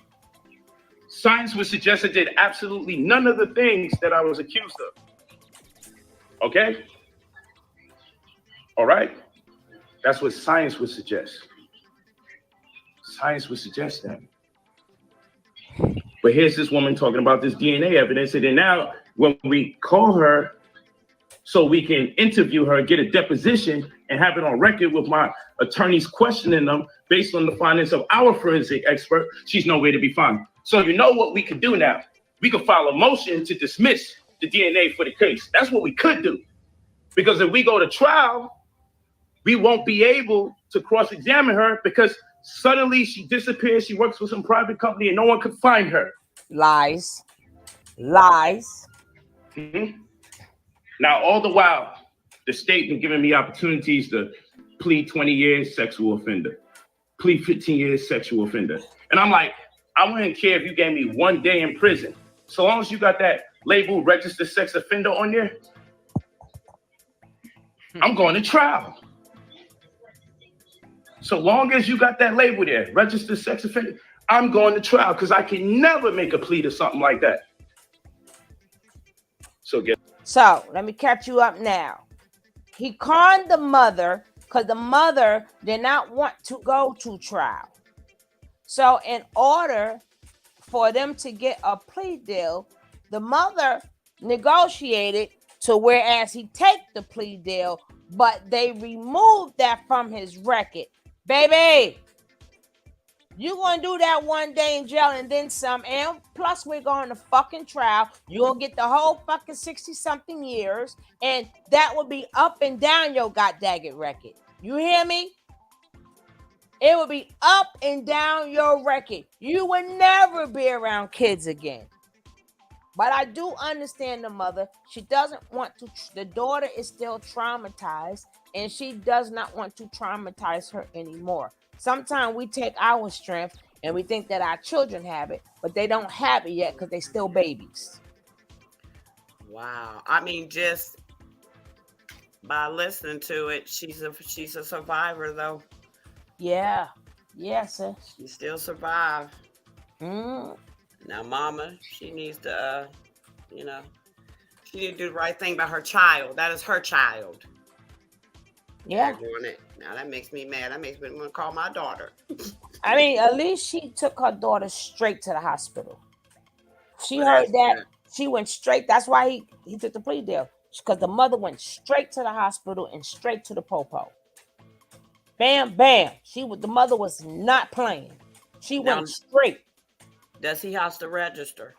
Science would suggest I did absolutely none of the things that I was accused of. Okay? All right? That's what science would suggest. Science would suggest that. But here's this woman talking about this DNA evidence, and then now when we call her so we can interview her, get a deposition, and have it on record with my attorneys questioning them based on the findings of our forensic expert, she's nowhere to be found. So you know what we could do now? We could file a motion to dismiss the DNA for the case. That's what we could do. Because if we go to trial, we won't be able to cross-examine her because suddenly she disappears. She works for some private company and no one could find her. Lies. Mm-hmm. Now, all the while, the state been giving me opportunities to plead 20 years sexual offender, plead 15 years sexual offender. And I'm like, I wouldn't care if you gave me 1 day in prison. So long as you got that label registered sex offender on there, I'm going to trial. So long as you got that label there, registered sex offender, I'm going to trial because I can never make a plea to something like that. So let me catch you up now. He conned the mother because the mother did not want to go to trial. So in order for them to get a plea deal, the mother negotiated to whereas he take the plea deal, but they removed that from his record. Baby, you gonna do that one day in jail and then some, and plus we're going to fucking trial. You gonna get the whole fucking 60-something years, and that will be up and down your goddamn record. You hear me? It will be up and down your record. You will never be around kids again. But I do understand the mother. She doesn't want to, the daughter is still traumatized, and she does not want to traumatize her anymore. Sometimes we take our strength and we think that our children have it, but they don't have it yet because they're still babies. Wow. I mean, just by listening to it, she's a survivor though. Yeah. Yes, sir. She still survived. Mm. Now, mama, she needs to, she need to do the right thing by her child. That is her child. Yeah. They're doing it. Now that makes me mad. That makes me want to call my daughter. I mean, at least she took her daughter straight to the hospital. She Well, heard that's that. good. She went straight. That's why he took the plea deal. Because the mother went straight to the hospital and straight to the popo. Bam, bam. The mother was not playing. She Now, went straight. Does he have to register?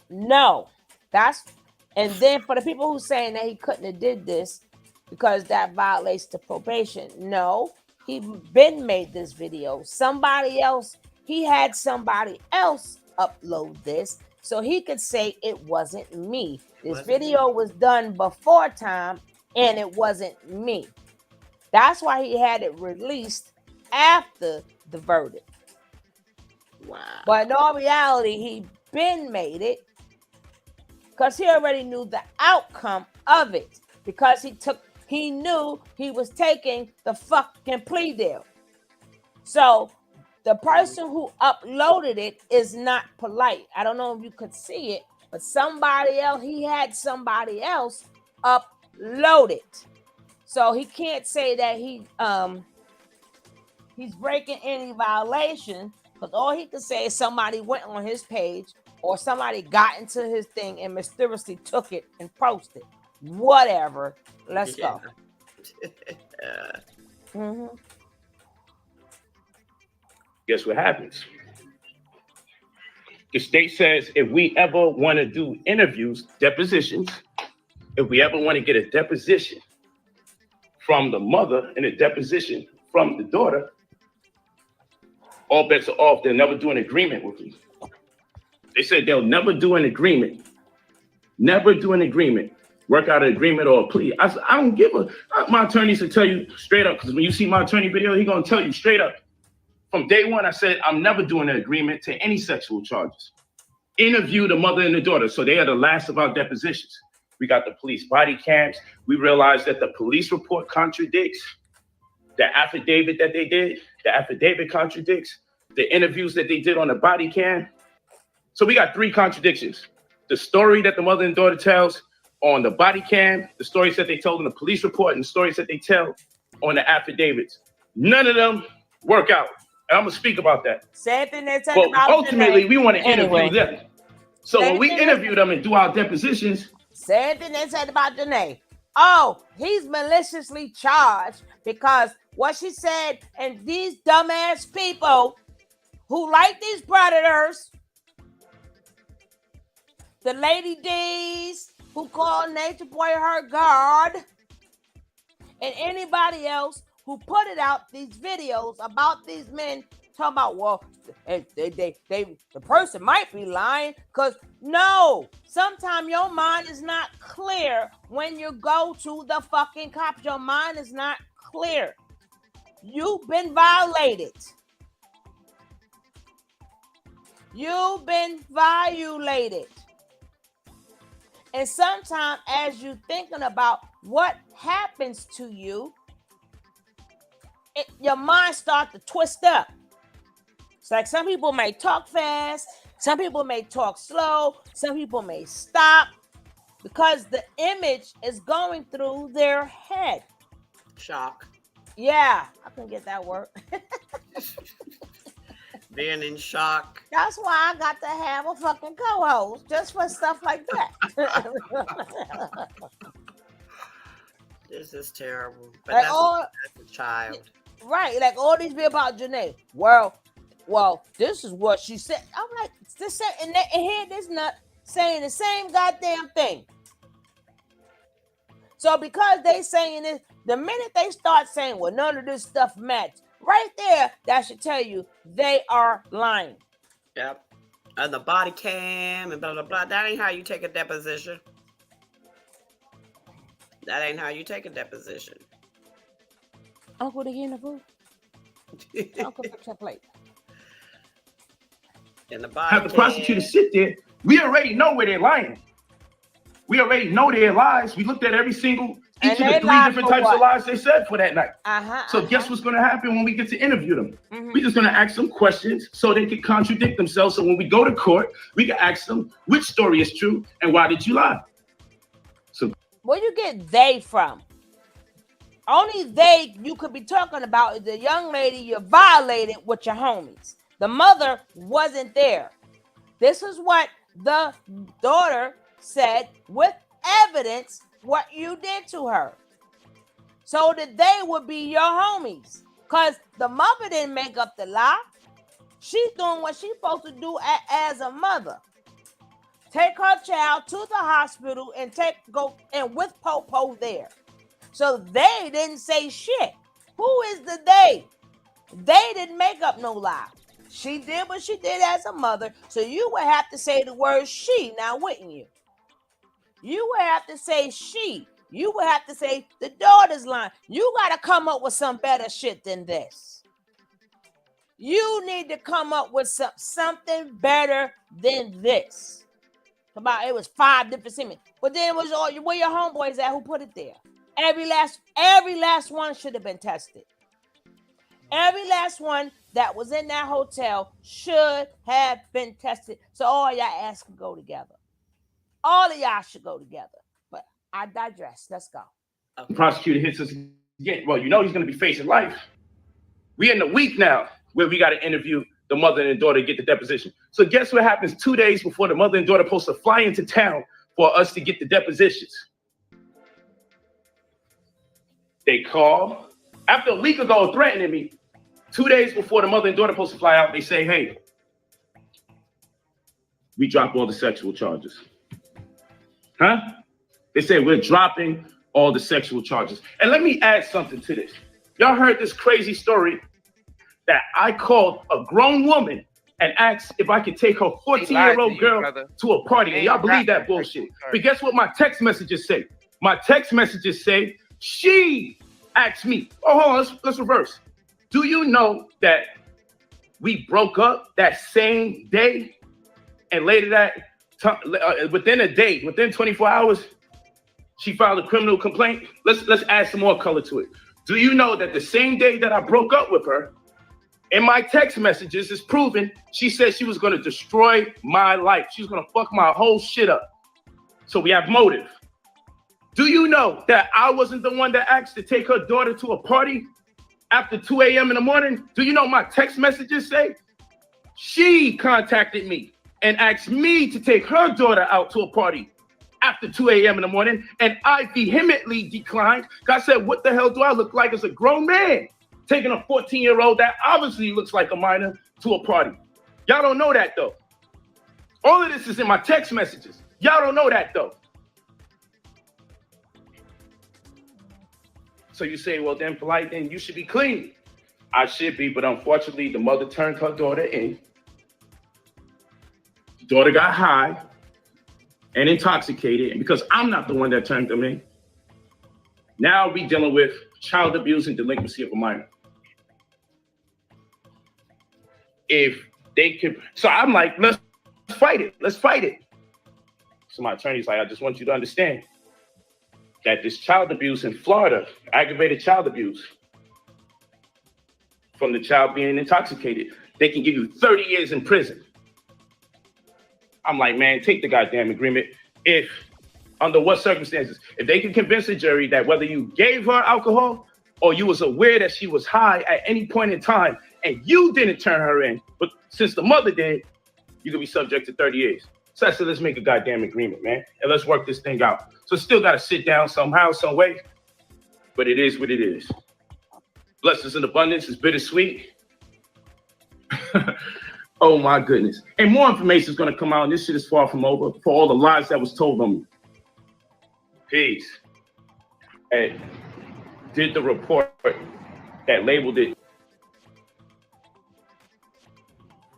No. And then for the people who saying that he couldn't have did this because that violates the probation. No, he been made this video. He had somebody else upload this so he could say it wasn't me. This video was done before time and it wasn't me. That's why he had it released after the verdict. Wow. But in all reality, he been made it because he already knew the outcome of it because he knew he was taking the fucking plea deal. So the person who uploaded it is not Polight. I don't know if you could see it, but he had somebody else upload it. So he can't say that he's breaking any violation because all he could say is somebody went on his page or somebody got into his thing and mysteriously took it and posted. Whatever. Let's go. Mm-hmm. Guess what happens? The state says if we ever want to do interviews, depositions, if we ever want to get a deposition from the mother and a deposition from the daughter, all bets are off. They'll never do an agreement with me. They said they'll never do an agreement. Never do an agreement. Work out an agreement or a plea. I don't give my attorneys will tell you straight up, because when you see my attorney video, he's going to tell you straight up. From day one, I said, I'm never doing an agreement to any sexual charges. Interview the mother and the daughter. So they are the last of our depositions. We got the police body cams. We realized that the police report contradicts the affidavit that they did. The affidavit contradicts the interviews that they did on the body cam. So we got 3 contradictions. The story that the mother and daughter tells on the body cam, the stories that they told in the police report, and the stories that they tell on the affidavits. None of them work out. And I'm going to speak about that. Same thing they said But about ultimately, Janae. we want to interview Anyway. them. So when we interview them and do our depositions. Same thing they said about Janae. Oh, he's maliciously charged because what she said, and these dumbass people who like these predators, the Lady D's who call Nature Boy her God, and anybody else who put it out, these videos about these men talking about, well, the person might be lying, because no, sometimes your mind is not clear when you go to the fucking cops. Your mind is not clear. You've been violated. You've been violated. And sometimes as you're thinking about what happens to you, your mind starts to twist up. It's like some people may talk fast, some people may talk slow, some people may stop because the image is going through their head. Shock. Yeah, I couldn't get that word. Being in shock. That's why I got to have a fucking co-host just for stuff like that. This is terrible. But Like that's a child. Right, like all these be about Janae. Well, this is what she said. I'm like, this and here this nut saying the same goddamn thing. So because they saying this, the minute they start saying, well, none of this stuff matches, right there, that should tell you they are lying. Yep. And the body cam and blah, blah, blah. That ain't how you take a deposition. That ain't how you take a deposition. Uncle, they in the booth. Uncle, fix your plate. And the body have the prosecutor sit there. We already know where they're lying. We already know their lies. We looked at each of the 3 different types of lies they said for that night. So guess what's going to happen when we get to interview them? We're just going to ask them questions so they can contradict themselves. So when we go to court, we can ask them which story is true and why did you lie? So where you get they from? Only they you could be talking about is the young lady you violated with your homies. The mother wasn't there. This is what the daughter said with evidence what you did to her. So that they would be your homies. Because the mother didn't make up the lie. She's doing what she's supposed to do as a mother. Take her child to the hospital and go with Popo there. So they didn't say shit. Who is the they? They didn't make up no lie. She did what she did as a mother. So you would have to say the word she now, wouldn't you? You would have to say she. You would have to say the daughter's line. You got to come up with some better shit than this. You need to come up with something better than this. About it was 5 different semen, but then it was all where your homeboys at who put it there. Every last one should have been tested. Every last one that was in that hotel should have been tested. So all y'all ass could go together. All of y'all should go together. But I digress. Let's go. The prosecutor hits us again. Well, you know he's going to be facing life. We're in the week now where we got to interview the mother and daughter to get the deposition. So guess what happens 2 days before the mother and daughter supposed to fly into town for us to get the depositions? They call. After a week ago threatening me, 2 days before the mother and daughter supposed to fly out, they say, hey, we drop all the sexual charges. Huh? They say we're dropping all the sexual charges. And let me add something to this. Y'all heard this crazy story that I called a grown woman and asked if I could take her 14-year-old girl to a party. And y'all believe that bullshit. But guess what my text messages say? My text messages say, she asked me. Oh, hold on, let's reverse. Do you know that we broke up that same day? And later that, within a day, within 24 hours, she filed a criminal complaint. Let's add some more color to it. Do you know that the same day that I broke up with her, in my text messages is proven, she said she was going to destroy my life. She was going to fuck my whole shit up. So we have motive. Do you know that I wasn't the one that asked to take her daughter to a party after 2 a.m. in the morning? Do you know my text messages say? She contacted me and asked me to take her daughter out to a party after 2 a.m. in the morning, and I vehemently declined. I said, what the hell do I look like as a grown man taking a 14-year-old that obviously looks like a minor to a party? Y'all don't know that, though. All of this is in my text messages. Y'all don't know that, though. So you say, well, then, Polight, then you should be clean. I should be, but unfortunately, the mother turned her daughter in. The daughter got high and intoxicated, and because I'm not the one that turned them in, now we dealing with child abuse and delinquency of a minor. If they could, so I'm like, let's fight it. Let's fight it. So my attorney's like, I just want you to understand that this child abuse in Florida, aggravated child abuse from the child being intoxicated, they can give you 30 years in prison. I'm like, man, take the goddamn agreement. If, under what circumstances, if they can convince the jury that whether you gave her alcohol or you was aware that she was high at any point in time and you didn't turn her in, but since the mother did, you could be subject to 30 years. So I said, let's make a goddamn agreement, man, and let's work this thing out. So still got to sit down somehow, some way, but it is what it is. Blessings in abundance is bittersweet. Oh my goodness. And more information is going to come out, and this shit is far from over for all the lies that was told on me. Peace. And did the report that labeled it.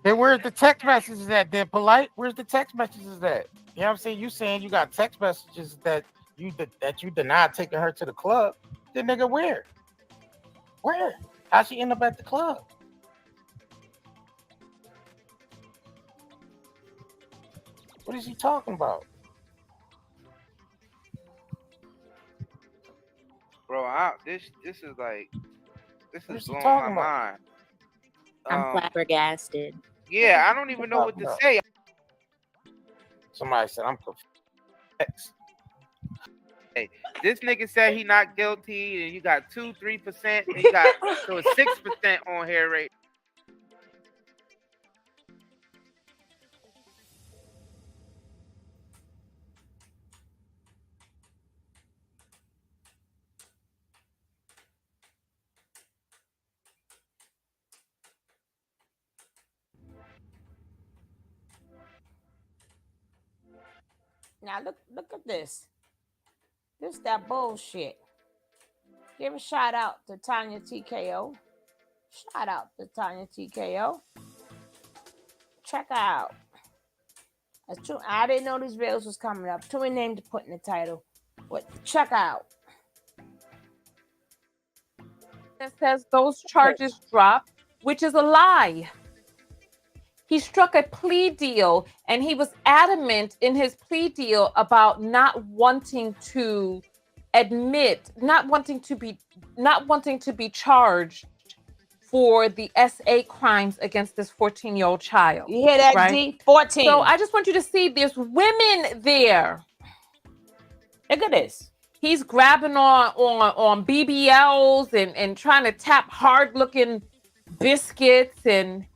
Then where's the text messages at then, Polight? Where's the text messages at? You know what I'm saying? You saying you got text messages that you denied taking her to the club. Then nigga, where? Where? How'd she end up at the club? What is he talking about? Bro, this is like, this is blowing my talking about? mind. I'm flabbergasted. Yeah, I don't even know what to say. Somebody said I'm confused. Hey, this nigga said he not guilty, and you got 2-3%, and you got so it's 6% on here rate. Now look at this. This that bullshit. Give a shout out to Tanya TKO. Shout out to Tanya TKO. Check her out. That's true. I didn't know these videos was coming up. Too many names to put in the title. But check out. That says those charges dropped, which is a lie. He struck a plea deal, and he was adamant in his plea deal about not wanting to admit, not wanting to be charged for the SA crimes against this 14-year-old child. You hear that, right? D? 14. So I just want you to see there's women there. Look at this. He's grabbing on BBLs and trying to tap hard-looking biscuits, and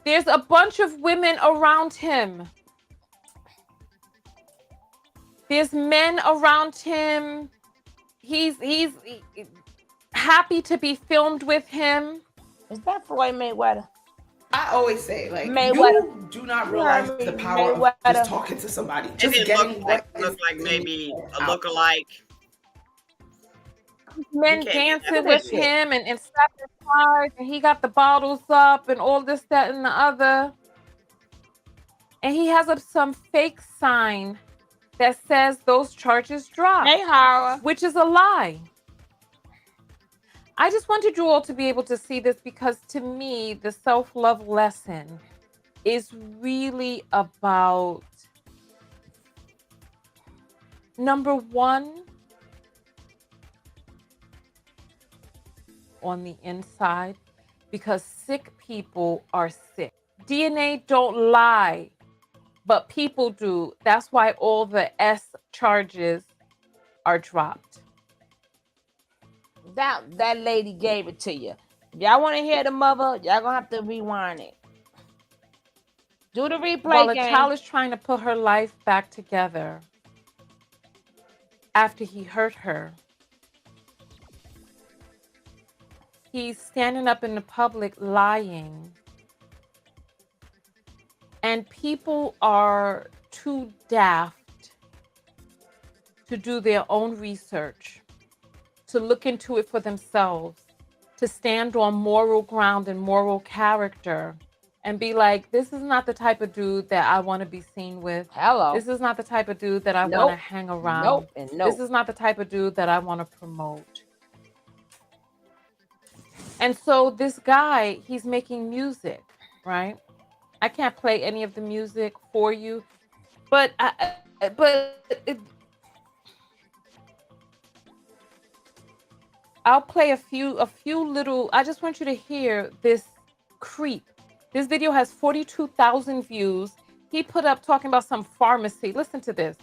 there's a bunch of women around him. There's men around him. He's happy to be filmed with him. Is that Floyd Mayweather? I always say, like, Mayweather. you do not realize the power of just talking to somebody. It Just didn't getting look like maybe a lookalike. Men dancing with him and slapping hard, and he got the bottles up and all this, that, and the other. And he has up some fake sign that says those charges dropped. Hey, Hara. Which is a lie. I just wanted you all to be able to see this because to me, the self-love lesson is really about, number one, on the inside, because sick people are sick. DNA don't lie, but people do. That's why all the S charges are dropped. That lady gave it to you. If y'all want to hear the mother, y'all gonna have to rewind it. Do the replay. While a game. child is trying to put her life back together after he hurt her, he's standing up in the public lying. And people are too daft to do their own research, to look into it for themselves, to stand on moral ground and moral character and be like, this is not the type of dude that I want to be seen with. Hello. This is not the type of dude that I Nope. want to hang around. Nope and nope. This is not the type of dude that I want to promote. And so this guy, he's making music, right? I can't play any of the music for you, but I'll play a few little. I just want you to hear this creep. This video has 42,000 views. He put up talking about some pharmacy. Listen to this.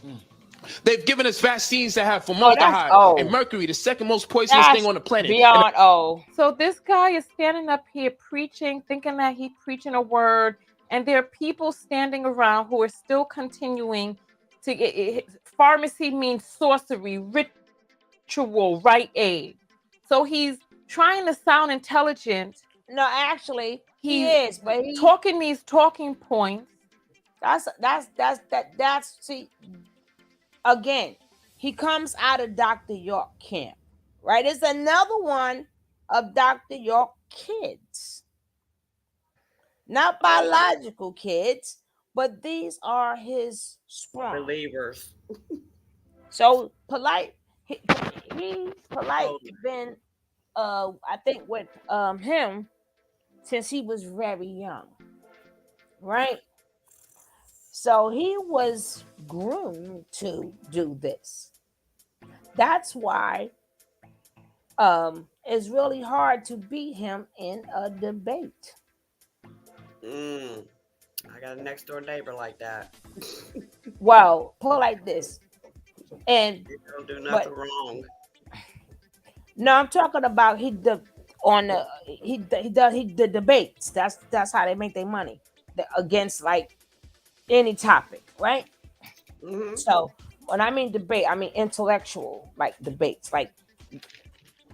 They've given us vaccines that have that's formaldehyde old. and mercury, the second most poisonous That's thing on the planet. beyond old. So this guy is standing up here preaching, thinking that he's preaching a word, and there are people standing around who are still continuing to get pharmacy means sorcery, ritual, right aid. So he's trying to sound intelligent. No, actually, he He's is, but he talking these talking points. That's see, again, he comes out of Dr. York camp, right? It's another one of Dr. York kids. Not biological kids, but these are his spawn. Believers. So Polight, he Polight been I think with him since he was very young. Right? So he was groomed to do this. That's why it's really hard to beat him in a debate. I got a next door neighbor like that. Well, pull like this. And you don't do nothing wrong. No, I'm talking about he does the debates. That's how they make their money against like any topic, right? Mm-hmm. So when I mean debate, I mean intellectual like debates. Like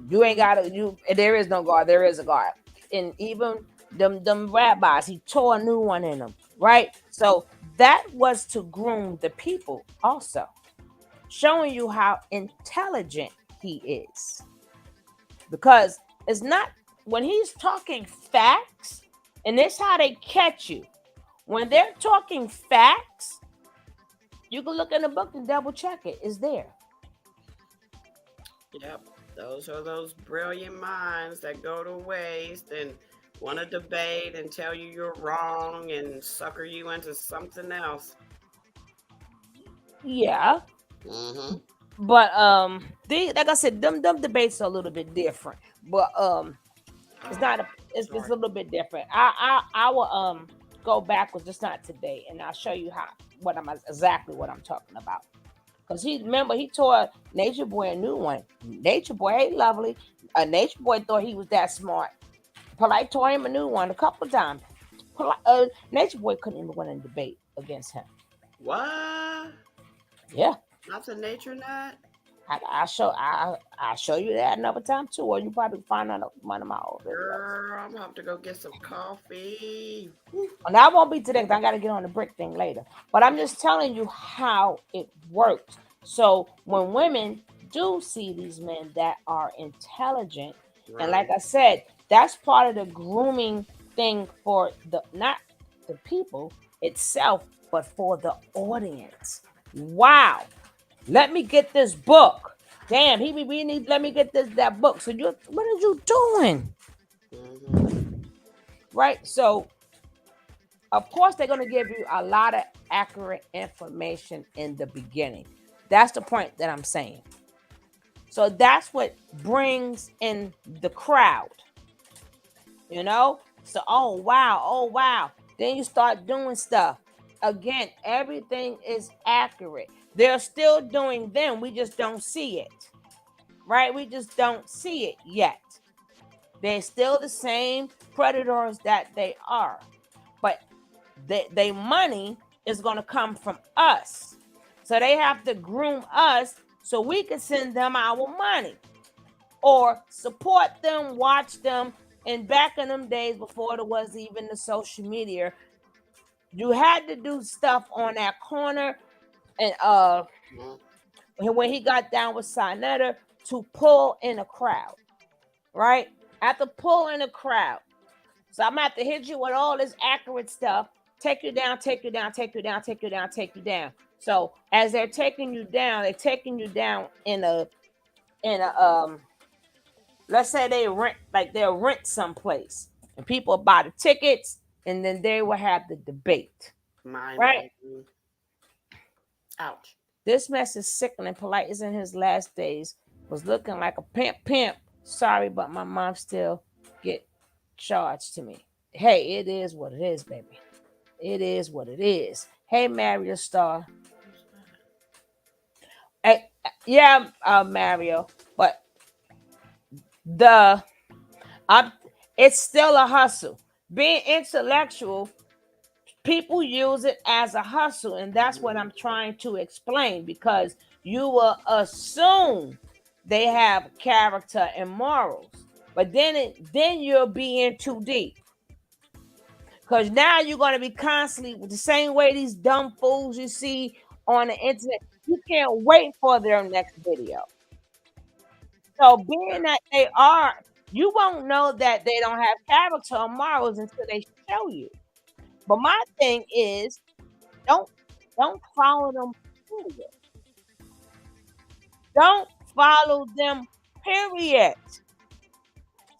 you ain't gotta there is no God, there is a God. And even them rabbis, he tore a new one in them, right? So that was to groom the people also, showing you how intelligent he is. Because it's not when he's talking facts, and this how they catch you. When they're talking facts, you can look in the book and double check it. It's there. Yep. Those are those brilliant minds that go to waste and want to debate and tell you you're wrong and sucker you into something else. Yeah. Mm-hmm. But like I said, them debates are a little bit different. But it's not it's a little bit different. I will go backwards, just not today, and I'll show you exactly what I'm talking about. Because he tore Nature Boy a new one. Nature Boy, hey lovely. Nature Boy thought he was that smart. Polight tore him a new one a couple of times. Nature Boy couldn't even win a debate against him. What? Yeah. Not the nature nut? I'll show you that another time too, or you probably find out one of my old videos. Girl, I'm gonna have to go get some coffee. And that won't be today because I got to get on the brick thing later. But I'm just telling you how it works. So when women do see these men that are intelligent, and like I said, that's part of the grooming thing for not the people itself, but for the audience. Wow. Let me get this book. Damn, let me get that book. So what are you doing? Mm-hmm. Right? So of course they're going to give you a lot of accurate information in the beginning. That's the point that I'm saying. So that's what brings in the crowd. So oh wow. Then you start doing stuff. Again, everything is accurate. They're still doing them. We just don't see it. Right? We just don't see it yet. They're still the same predators that they are. But their money is going to come from us. So they have to groom us so we can send them our money. Or support them, watch them. And back in them days before there was even the social media, you had to do stuff on that corner. And when he got down with Sinetta to pull in a crowd, right? After pull in a crowd. So I'm gonna have to hit you with all this accurate stuff, take you down. So as they're taking you down in a let's say they'll rent someplace and people buy the tickets and then they will have the debate. Right? Ouch. This mess is sickening. Polight is in his last days. Was looking like a pimp. Sorry, but my mom still get charged to me. Hey, it is what it is, baby. It is what it is. Hey, Mario Star. Yeah, Mario, but the I'm it's still a hustle. Being intellectual, people use it as a hustle, and that's what I'm trying to explain, because you will assume they have character and morals, but then you'll be in too deep. Because now you're going to be constantly with the same way these dumb fools you see on the internet. You can't wait for their next video. So being that they are, you won't know that they don't have character or morals until they show you. But my thing is, don't follow them. Period. Don't follow them. Period.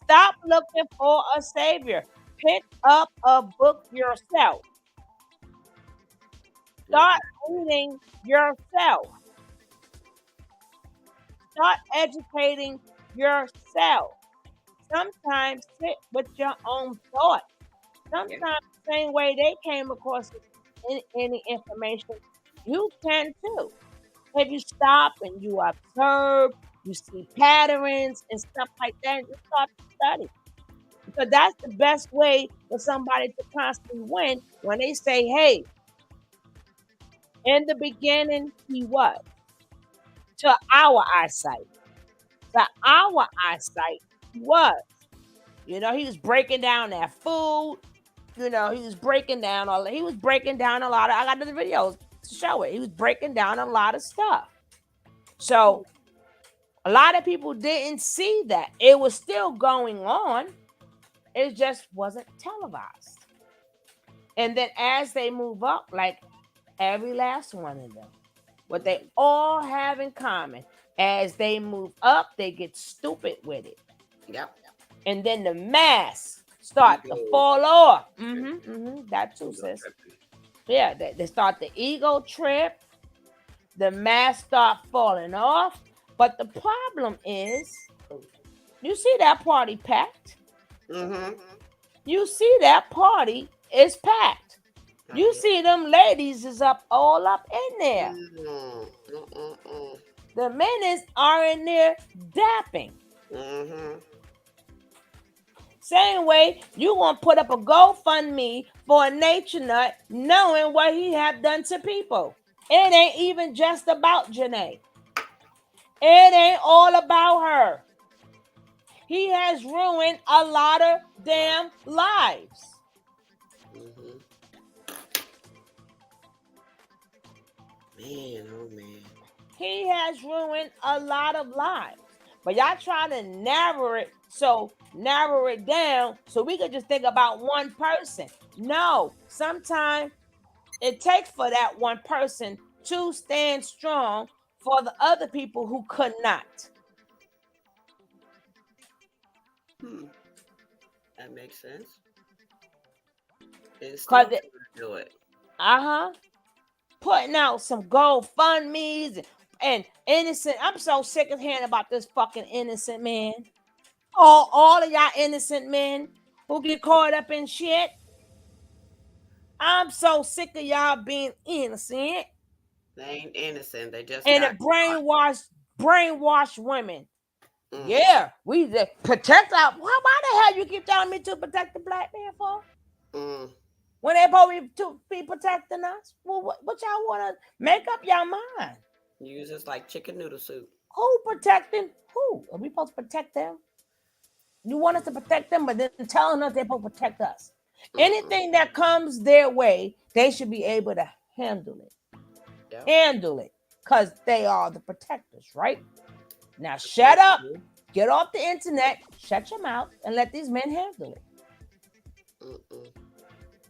Stop looking for a savior. Pick up a book yourself. Start reading yourself. Start educating yourself. Sometimes sit with your own thoughts. Sometimes the same way they came across any information, you can too. If you stop and you observe, you see patterns and stuff like that, and you start to study. Because that's the best way for somebody to constantly win when they say, hey, in the beginning, he was. To our eyesight. To our eyesight, he was. You know, he was breaking down that food. You know, he was breaking down a lot of, I got the videos to show it. He was breaking down a lot of stuff. So a lot of people didn't see that. It was still going on. It just wasn't televised. And then as they move up, like every last one of them, what they all have in common, as they move up, they get stupid with it. Yep. And then the masks start to fall off. That too, sis. Yeah, they start the ego trip. The masks start falling off. But the problem is, you see that party packed. You see that party is packed. You see them ladies is all up in there. The men are in there dapping. Same way you gonna put up a GoFundMe for a nature nut, knowing what he have done to people. It ain't even just about Janae. It ain't all about her. He has ruined a lot of damn lives. Man, oh man. He has ruined a lot of lives. But y'all try to narrow it down so we could just think about one person. No, sometimes it takes for that one person to stand strong for the other people who could not. That makes sense. It's do it. Putting out some GoFundMes and innocent. I'm so sick of hearing about this fucking innocent man. All of y'all innocent men who get caught up in shit. I'm so sick of y'all being innocent. They ain't innocent. They just and the brainwashed women. Yeah, we protect our. Why the hell you keep telling me to protect the black man for? When they supposed to be protecting us? Well, what y'all want to make up your mind? Use us like chicken noodle soup. Who protecting who? Are we supposed to protect them? You want us to protect them, but then telling us they're supposed to protect us. Anything that comes their way, they should be able to handle it. Yep. Handle it, because they are the protectors, right? Now shut up, get off the internet, shut your mouth, and let these men handle it.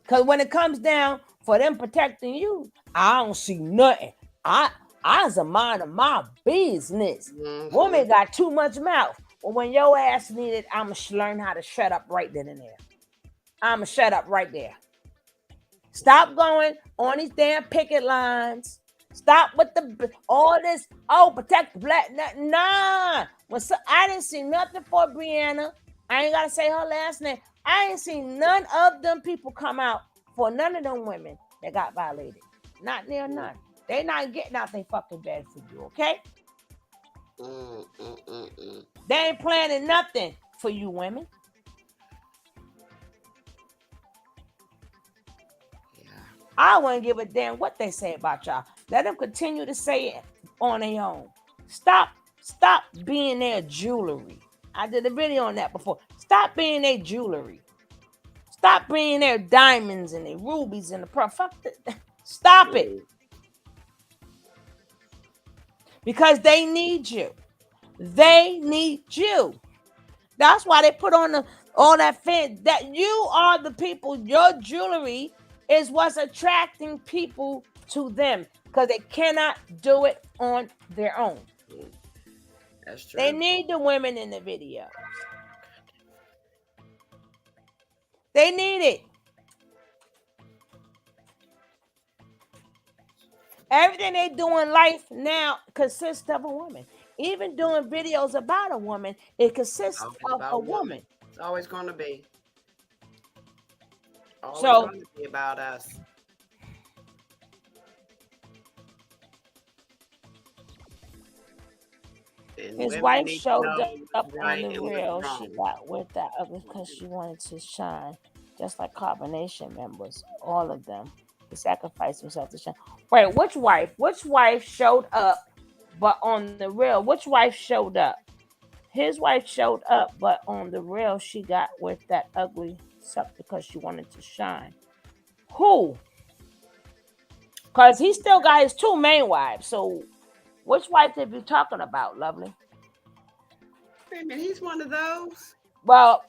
Because when it comes down for them protecting you, I don't see nothing. I's a mind of my business. Woman got too much mouth. Well, when your ass need it, I'ma learn how to shut up right then and there. I'ma shut up right there. Stop going on these damn picket lines. Stop with all this. Oh, protect the black. Nah. I didn't see nothing for Brianna. I ain't gotta say her last name. I ain't seen none of them people come out for none of them women that got violated. Not near none. They not getting out they fucking bed for you, okay? They ain't planning nothing for you women. I wouldn't give a damn what they say about y'all. Let them continue to say it on their own. Stop being their jewelry. I did a video on that before. Stop being their jewelry. Stop being their diamonds and their rubies and the pearl. Fuck that. Stop it. Because they need you. They need you. That's why they put on all that fan. That you are the people. Your jewelry is what's attracting people to them because they cannot do it on their own. That's true. They need the women in the videos. They need it. Everything they do in life now consists of a woman. Even doing videos about a woman, it consists of a woman. It's always going to be. Always So going to be about us. And his women wife need to showed know up what's right on the and what's reel. wrong. She got with that because she wanted to shine, just like Carbonation members, all of them. They sacrificed themselves to shine. Wait, which wife? Which wife showed up, but on the reel? Which wife showed up? His wife showed up, but on the reel, she got with that ugly suck because she wanted to shine. Who? Because he still got his two main wives. So, which wife did you talking about, lovely? Wait a minute, he's one of those. Well,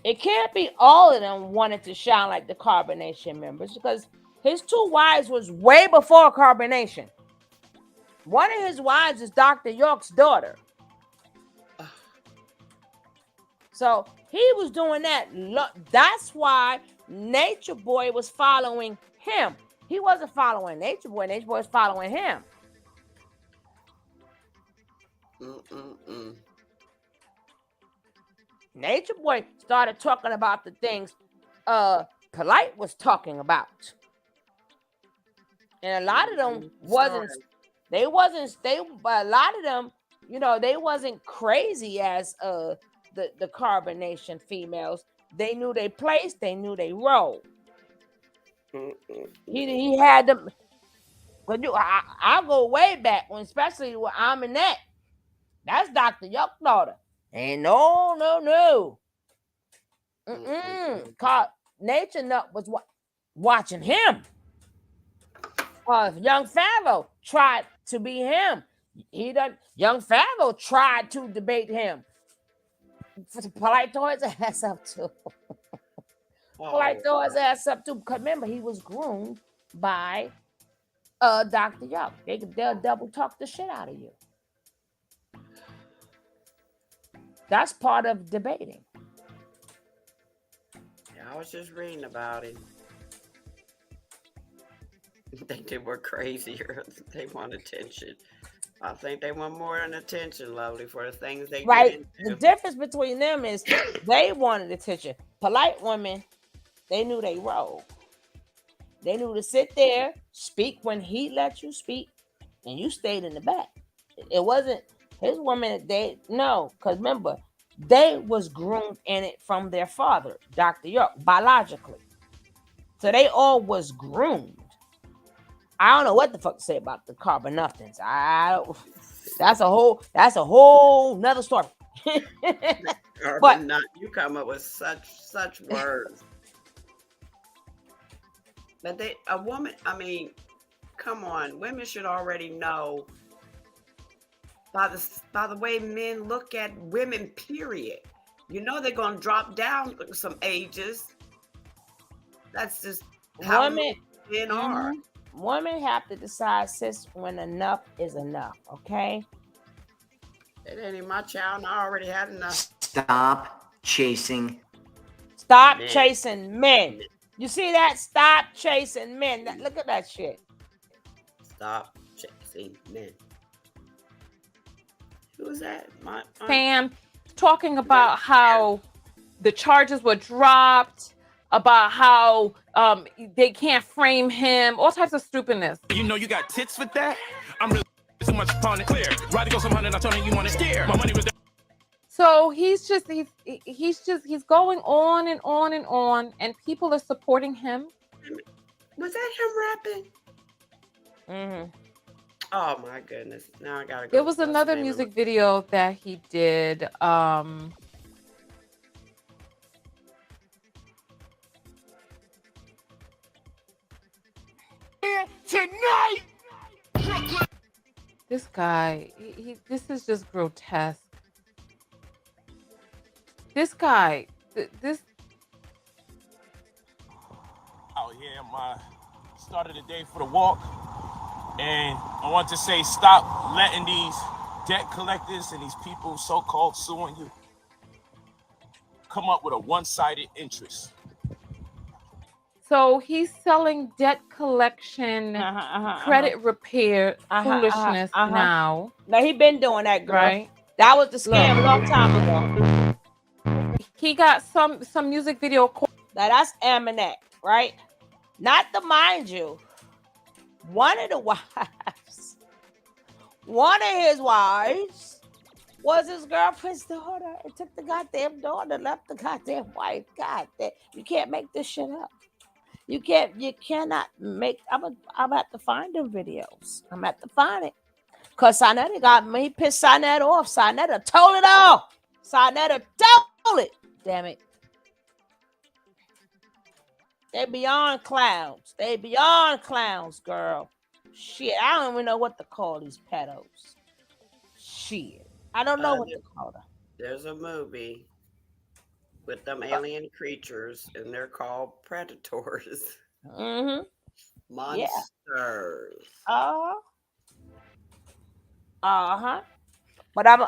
it can't be all of them wanted to shine like the Carbonation members because his two wives was way before Carbonation. One of his wives is Dr. York's daughter. So he was doing that. That's why Nature Boy was following him. He wasn't following Nature Boy. Nature Boy was following him. Nature Boy started talking about the things Polight was talking about. And a lot of them wasn't, a lot of them, you know, they wasn't crazy as the Carbonation females. They knew their place, they knew their role. He had them. But I go way back when, especially with Aminette. That's Dr. York's daughter. And no. Nature Nut was watching him. Young Pharaoh tried to be him. Young Pharaoh tried to debate him. Polight tore his ass up too. Polight tore his ass up too. Because remember, he was groomed by Dr. York. They'll double talk the shit out of you. That's part of debating. Yeah, I was just reading about it. I think they were crazier. They want attention. I think they want more than attention, lovely, for the things they right. get The into. difference between them is they wanted attention. Polight women, they knew they role. They knew to sit there, speak when he let you speak, and you stayed in the back. It wasn't his woman. Because remember, they was groomed in it from their father, Dr. York, biologically. So they all was groomed. I don't know what the fuck to say about the carbon nothings. That's a whole nother story. But not, you come up with such words. But a woman, I mean, come on, women should already know by the way men look at women, period. You know they're gonna drop down some ages. That's just how men are. Women have to decide, sis, when enough is enough, okay? It ain't in my child, and I already had enough. Stop chasing. Stop chasing men. You see that? Stop chasing men. Look at that shit. Stop chasing men. Who was that? Sam talking about how the charges were dropped. about how they can't frame him, all types of stupidness. You know you got tits with that? I'm really too much upon it. Clear. Rather go some hundred, I told you want to steer. My money was there. So he's going on and on and on, and people are supporting him. Was that him rapping? Mm-hmm. Oh my goodness! Now I gotta go. There was another music video that he did. Tonight. This guy, this is just grotesque. This guy, this. Out here, my start of the day for the walk, and I want to say, stop letting these debt collectors and these people so-called suing you come up with a one-sided interest. So he's selling debt collection, credit repair foolishness now. Now he been doing that, girl. Right? That was the scam a long time ago. He got some music video. Now that's Aminet, right? Not to mind you, one of the wives, one of his wives was his girlfriend's daughter. It took the goddamn daughter, left the goddamn wife. God damn, you can't make this shit up. You cannot make. I'm about to find them videos. I'm about to find it. Cause Sinetta got me, pissed Sinetta off. Sinetta told it all. Sinetta told it. Damn it. They beyond clowns. They beyond clowns, girl. Shit, I don't even know what to call these pedos. Shit. I don't know what to call them. There's a movie with them alien creatures, and they're called predators. Mm-hmm. Monsters. Yeah. But I'm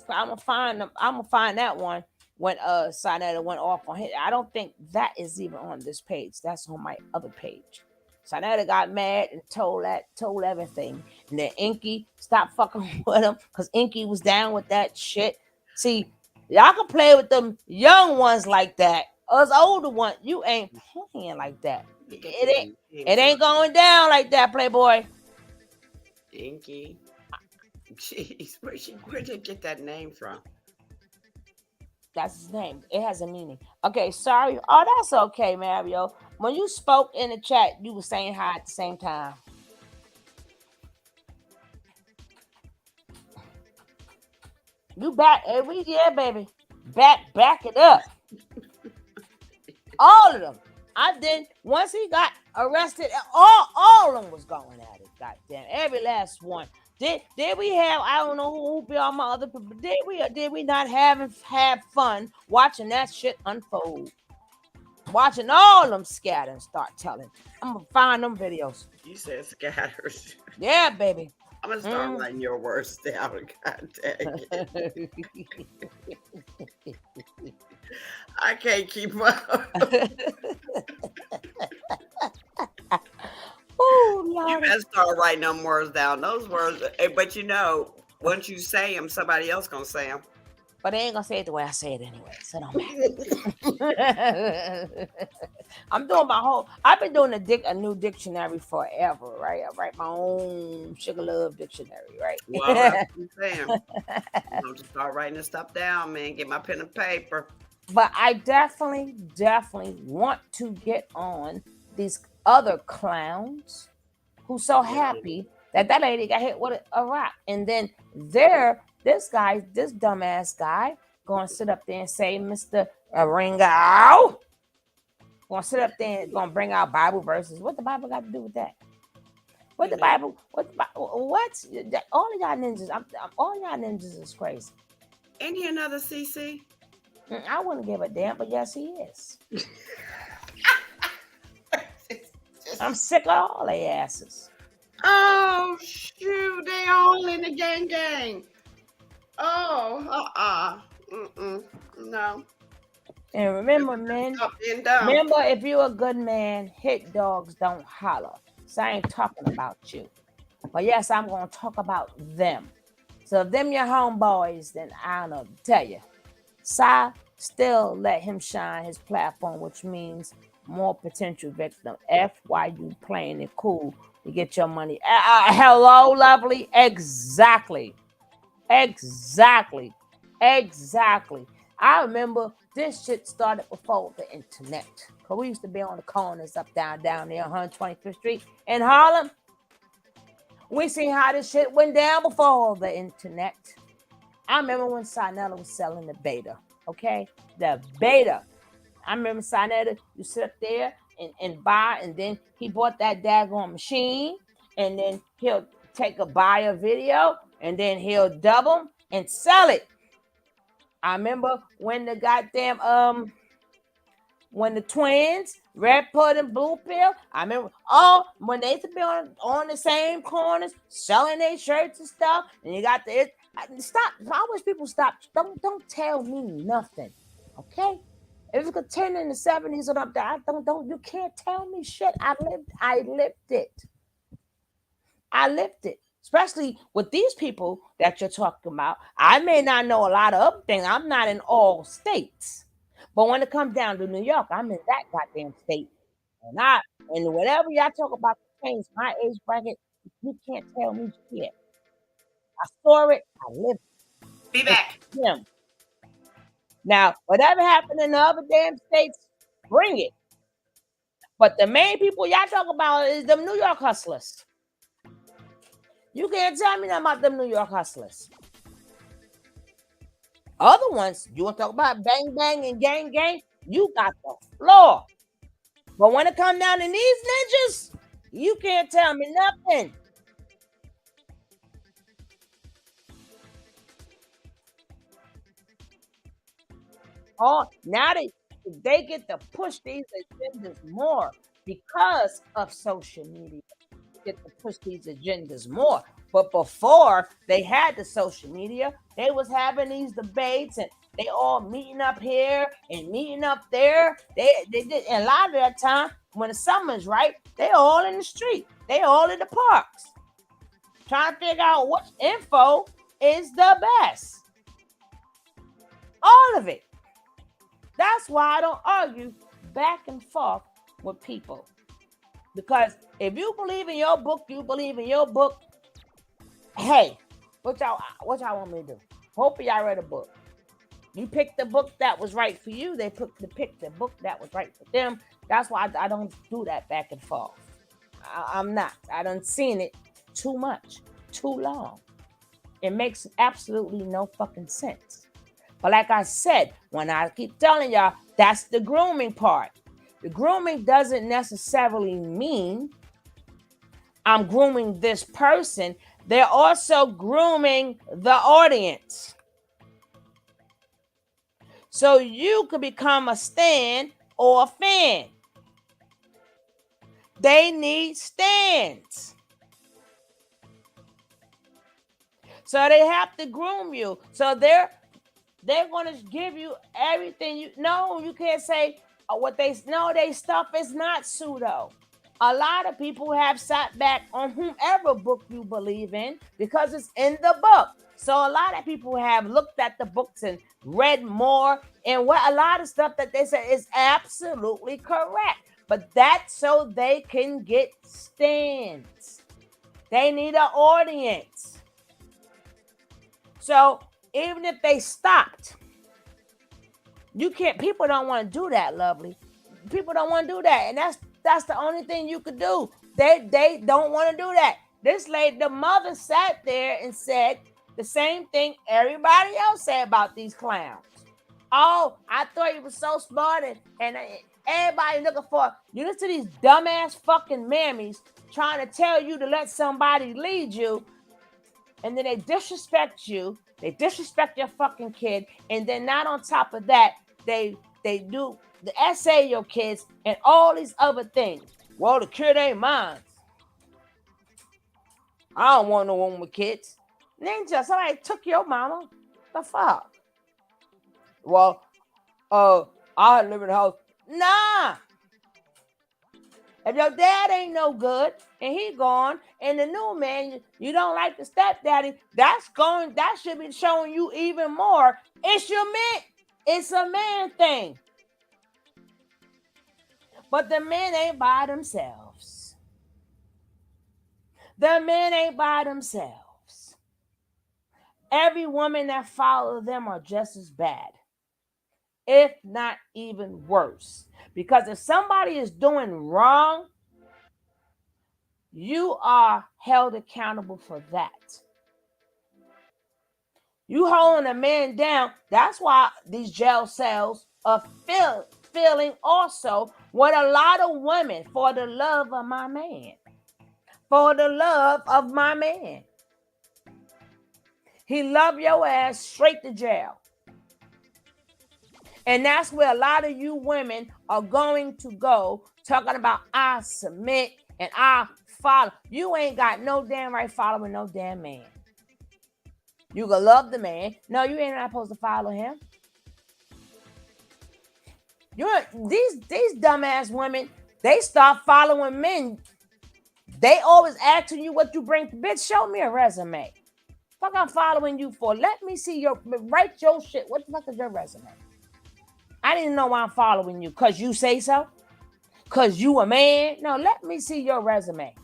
gonna find them. I'm gonna find that one when Sinetta went off on hit. I don't think that is even on this page. That's on my other page. Sinetta got mad and told everything. And then Inky stopped fucking with him because Inky was down with that shit. See, y'all can play with them young ones like that. Us older ones, you ain't playing like that. It ain't going down like that, Playboy. Inky. Jeez, where'd they get that name from? That's his name. It has a meaning. Okay, sorry. Oh, that's okay, Mario. When you spoke in the chat, you were saying hi at the same time. You back every year, baby. Back it up. All of them. I did. Once he got arrested, all of them was going at it. Goddamn, every last one. Did we have? I don't know who be all my other people. Did we not have fun watching that shit unfold? Watching all of them scatter and start telling. I'm gonna find them videos. You said scatters. Yeah, baby. I'm gonna start writing your words down. God dang it. I can't keep up. Oh, you better start writing them words down. Those words, but you know, once you say them, somebody else gonna say them. But they ain't gonna say it the way I say it anyway. So don't matter. I'm doing my whole. I've been doing a new dictionary forever, right? I write my own Sugar Love dictionary, right? Well, that's what I'm saying. I'm just start writing this stuff down, man. Get my pen and paper. But I definitely want to get on these other clowns who's so happy that lady got hit with a rock, and then this dumbass guy, gonna sit up there and say, Mr. Ringo, gonna sit up there and gonna bring out Bible verses. What the Bible got to do with that? What the Bible? What? All of y'all ninjas, all y'all ninjas is crazy. Ain't he another CC? I wouldn't give a damn, but yes, he is. I'm sick of all their asses. Oh, shoot. They all in the gang. Oh, no. And remember, men, remember, if you're a good man, hit dogs don't holler. So I ain't talking about you. But yes, I'm going to talk about them. So if them your homeboys, then I don't know to tell you. still let him shine his platform, which means more potential victim. Why you playing it cool to get your money? Hello, lovely. Exactly. I remember this shit started before the internet. Cause we used to be on the corners up down there, 125th Street in Harlem. We seen how this shit went down before the internet. I remember when Sinella was selling the beta. Okay, the beta. I remember Sinetta, you sit up there and buy, and then he bought that daggone machine, and then he'll buy a video, and then he'll double and sell it. I remember when the goddamn when the twins, red pill and blue pill, I remember when they used to be on the same corners selling their shirts and stuff, and you got stop. I wish people stop. Don't tell me nothing, okay? If it's a 10 in the 70s and up there, you can't tell me shit. I lived it. Especially with these people that you're talking about. I may not know a lot of other things. I'm not in all states. But when it comes down to New York, I'm in that goddamn state. And whatever y'all talk about to change my age bracket, you can't tell me shit. I saw it, I lived it. Be back. Yeah. Now, whatever happened in the other damn states, bring it. But the main people y'all talk about is them New York hustlers. You can't tell me nothing about them New York hustlers. Other ones, you want to talk about bang bang and gang gang, you got the floor. But when it comes down to these ninjas, you can't tell me nothing. Now they get to push these agendas more because of social media. They get to push these agendas more. But before they had the social media, they was having these debates and they all meeting up here and meeting up there. They did, and a lot of that time when the summer's right, they all in the street. They all in the parks. Trying to figure out which info is the best. All of it. That's why I don't argue back and forth with people. Because if you believe in your book, you believe in your book. Hey, what y'all want me to do? Hope y'all read a book. You picked the book that was right for you. They picked the book that was right for them. That's why I don't do that back and forth. I'm not. I done seen it too much, too long. It makes absolutely no fucking sense. But like I said, when I keep telling y'all, that's the grooming part. The grooming doesn't necessarily mean I'm grooming this person. They're also grooming the audience. So you could become a stan or a fan. They need stans. So they have to groom you. So they're going to give you everything. You can't say they stuff is not pseudo. A lot of people have sat back on whomever book you believe in because it's in the book. So a lot of people have looked at the books and read more, and what a lot of stuff that they say is absolutely correct. But that's so they can get stands. They need an audience. So even if they stopped, you can't. People don't want to do that, lovely. People don't want to do that, and that's the only thing you could do. They don't want to do that. This lady, the mother, sat there and said the same thing everybody else said about these clowns. Oh, I thought you were so smart, and everybody looking for you. Listen to these dumbass fucking mammies trying to tell you to let somebody lead you, and then they disrespect you. They disrespect your fucking kid, and then not on top of that, they do the essay your kids and all these other things. Well, the kid ain't mine. I don't want no one with kids. Ninja, somebody took your mama. The fuck? Well, I live in the house. Nah. If your dad ain't no good and he gone, and the new man, you don't like the stepdaddy, that should be showing you even more. It's your man. It's a man thing. But the men ain't by themselves. The men ain't by themselves. Every woman that follows them are just as bad, if not even worse. Because if somebody is doing wrong, you are held accountable for that. You holding a man down. That's why these jail cells are filling also with a lot of women for the love of my man. For the love of my man. He love your ass straight to jail. And that's where a lot of you women are going to go, talking about I submit and I follow. You ain't got no damn right following no damn man. You can love the man. No, you ain't not supposed to follow him. These dumbass women, they start following men. They always asking you what you bring. Bitch, show me a resume. Fuck I'm following you for. Let me see write your shit. What the fuck is your resume? I didn't know why I'm following you. Cause you say so? Cause you a man? No, let me see your resume.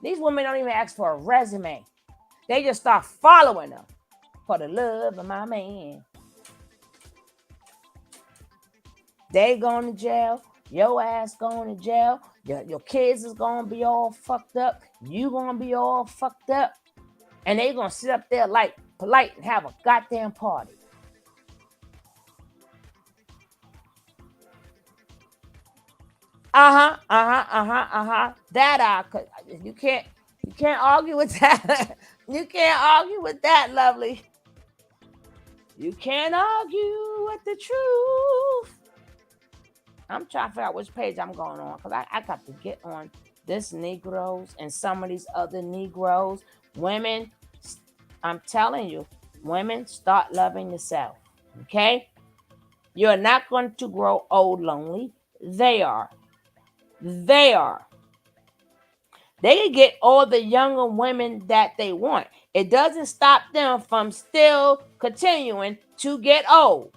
These women don't even ask for a resume. They just start following them for the love of my man. They going to jail. Your ass going to jail. Your kids is going to be all fucked up. You going to be all fucked up. And they going to sit up there like Polight and have a goddamn party. That you can't argue with that. You can't argue with that, lovely. You can't argue with the truth. I'm trying to figure out which page I'm going on because I got to get on this Negroes and some of these other Negroes. Women, I'm telling you, women, start loving yourself. Okay? You're not going to grow old lonely. They are. They are. They can get all the younger women that they want. It doesn't stop them from still continuing to get old.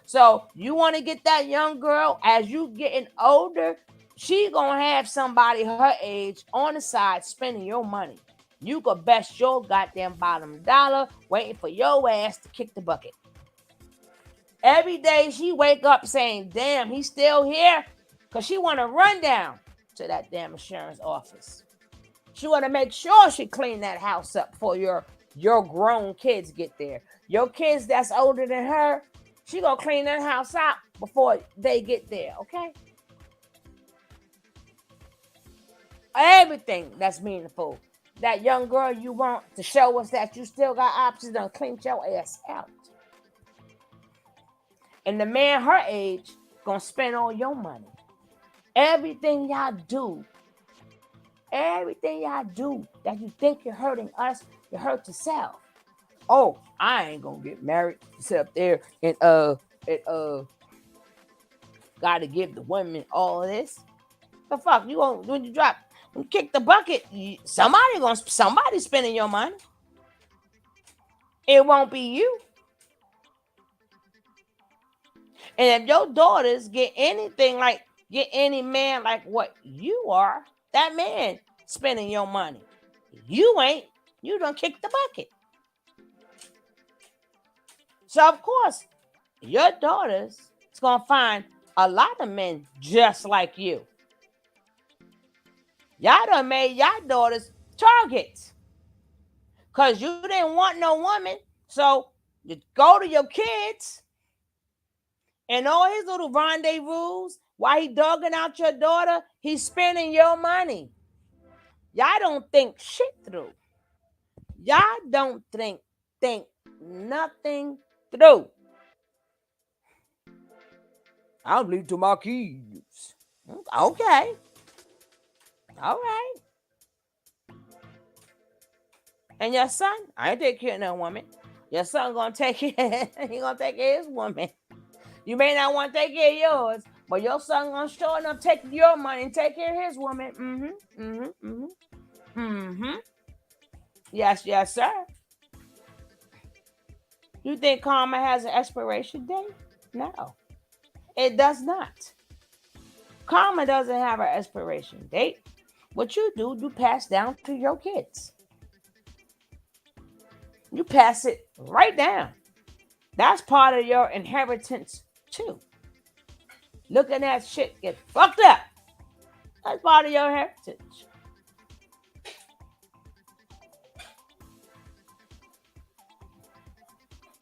So you want to get that young girl as you getting older, she gonna have somebody her age on the side spending your money. You could best your goddamn bottom dollar waiting for your ass to kick the bucket. Every day she wake up saying, damn, he's still here. Because she want to run down to that damn insurance office. She want to make sure she clean that house up before your grown kids get there. Your kids that's older than her, she going to clean that house out before they get there, okay? Everything that's meaningful. That young girl you want to show us that you still got options, to clean your ass out. And the man her age going to spend all your money. Everything y'all do that you think you're hurting us, you hurt yourself. Oh, I ain't gonna get married. Sit up there and gotta give the women all of this. The fuck you won't when you kick the bucket? Somebody's spending your money. It won't be you. And if your daughters get any man like what you are, that man spending your money. You ain't. You done kick the bucket. So, of course, your daughters is going to find a lot of men just like you. Y'all done made y'all daughters targets. Because you didn't want no woman. So, you go to your kids and all his little rendezvous. While he dogging out your daughter, he's spending your money. Y'all don't think shit through. Y'all don't think nothing through. I'll leave to my kids. Okay. All right. And your son, I ain't take care of no woman. Your son gonna take care. He gonna take care of his woman. You may not want to take care of yours, but your son gonna show enough take your money and take care of his woman. Yes, sir. You think karma has an expiration date? No, it does not. Karma doesn't have an expiration date. What you do, you pass down to your kids. You pass it right down. That's part of your inheritance too. Looking at shit get fucked up. That's part of your heritage.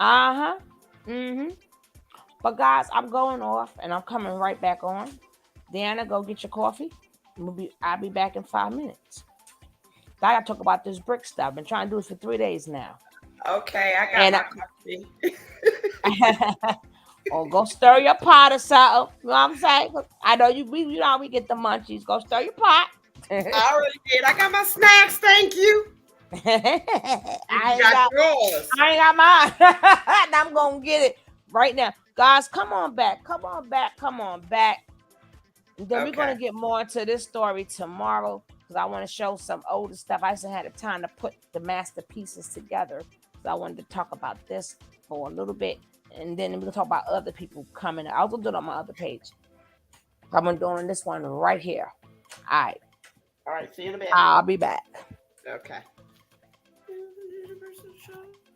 Uh-huh. Mm-hmm. But guys, I'm going off and I'm coming right back on. Deanna, go get your coffee. I'll be back in 5 minutes. I gotta talk about this brick stuff. I've been trying to do this for 3 days now. Okay, I got my coffee. Or go stir your pot or something. You know what I'm saying? I know you know we get the munchies. Go stir your pot. I already did. I got my snacks. Thank you. I ain't got yours. I ain't got mine. And I'm gonna get it right now. Guys, come on back. Come on back. Come on back. And then we're gonna get more into this story tomorrow because I want to show some older stuff. I just had the time to put the masterpieces together. So I wanted to talk about this for a little bit. And then we're gonna talk about other people coming. I'll do it on my other page. I'm doing this one right here. All right. All right. See you in a bit. I'll be back. Okay.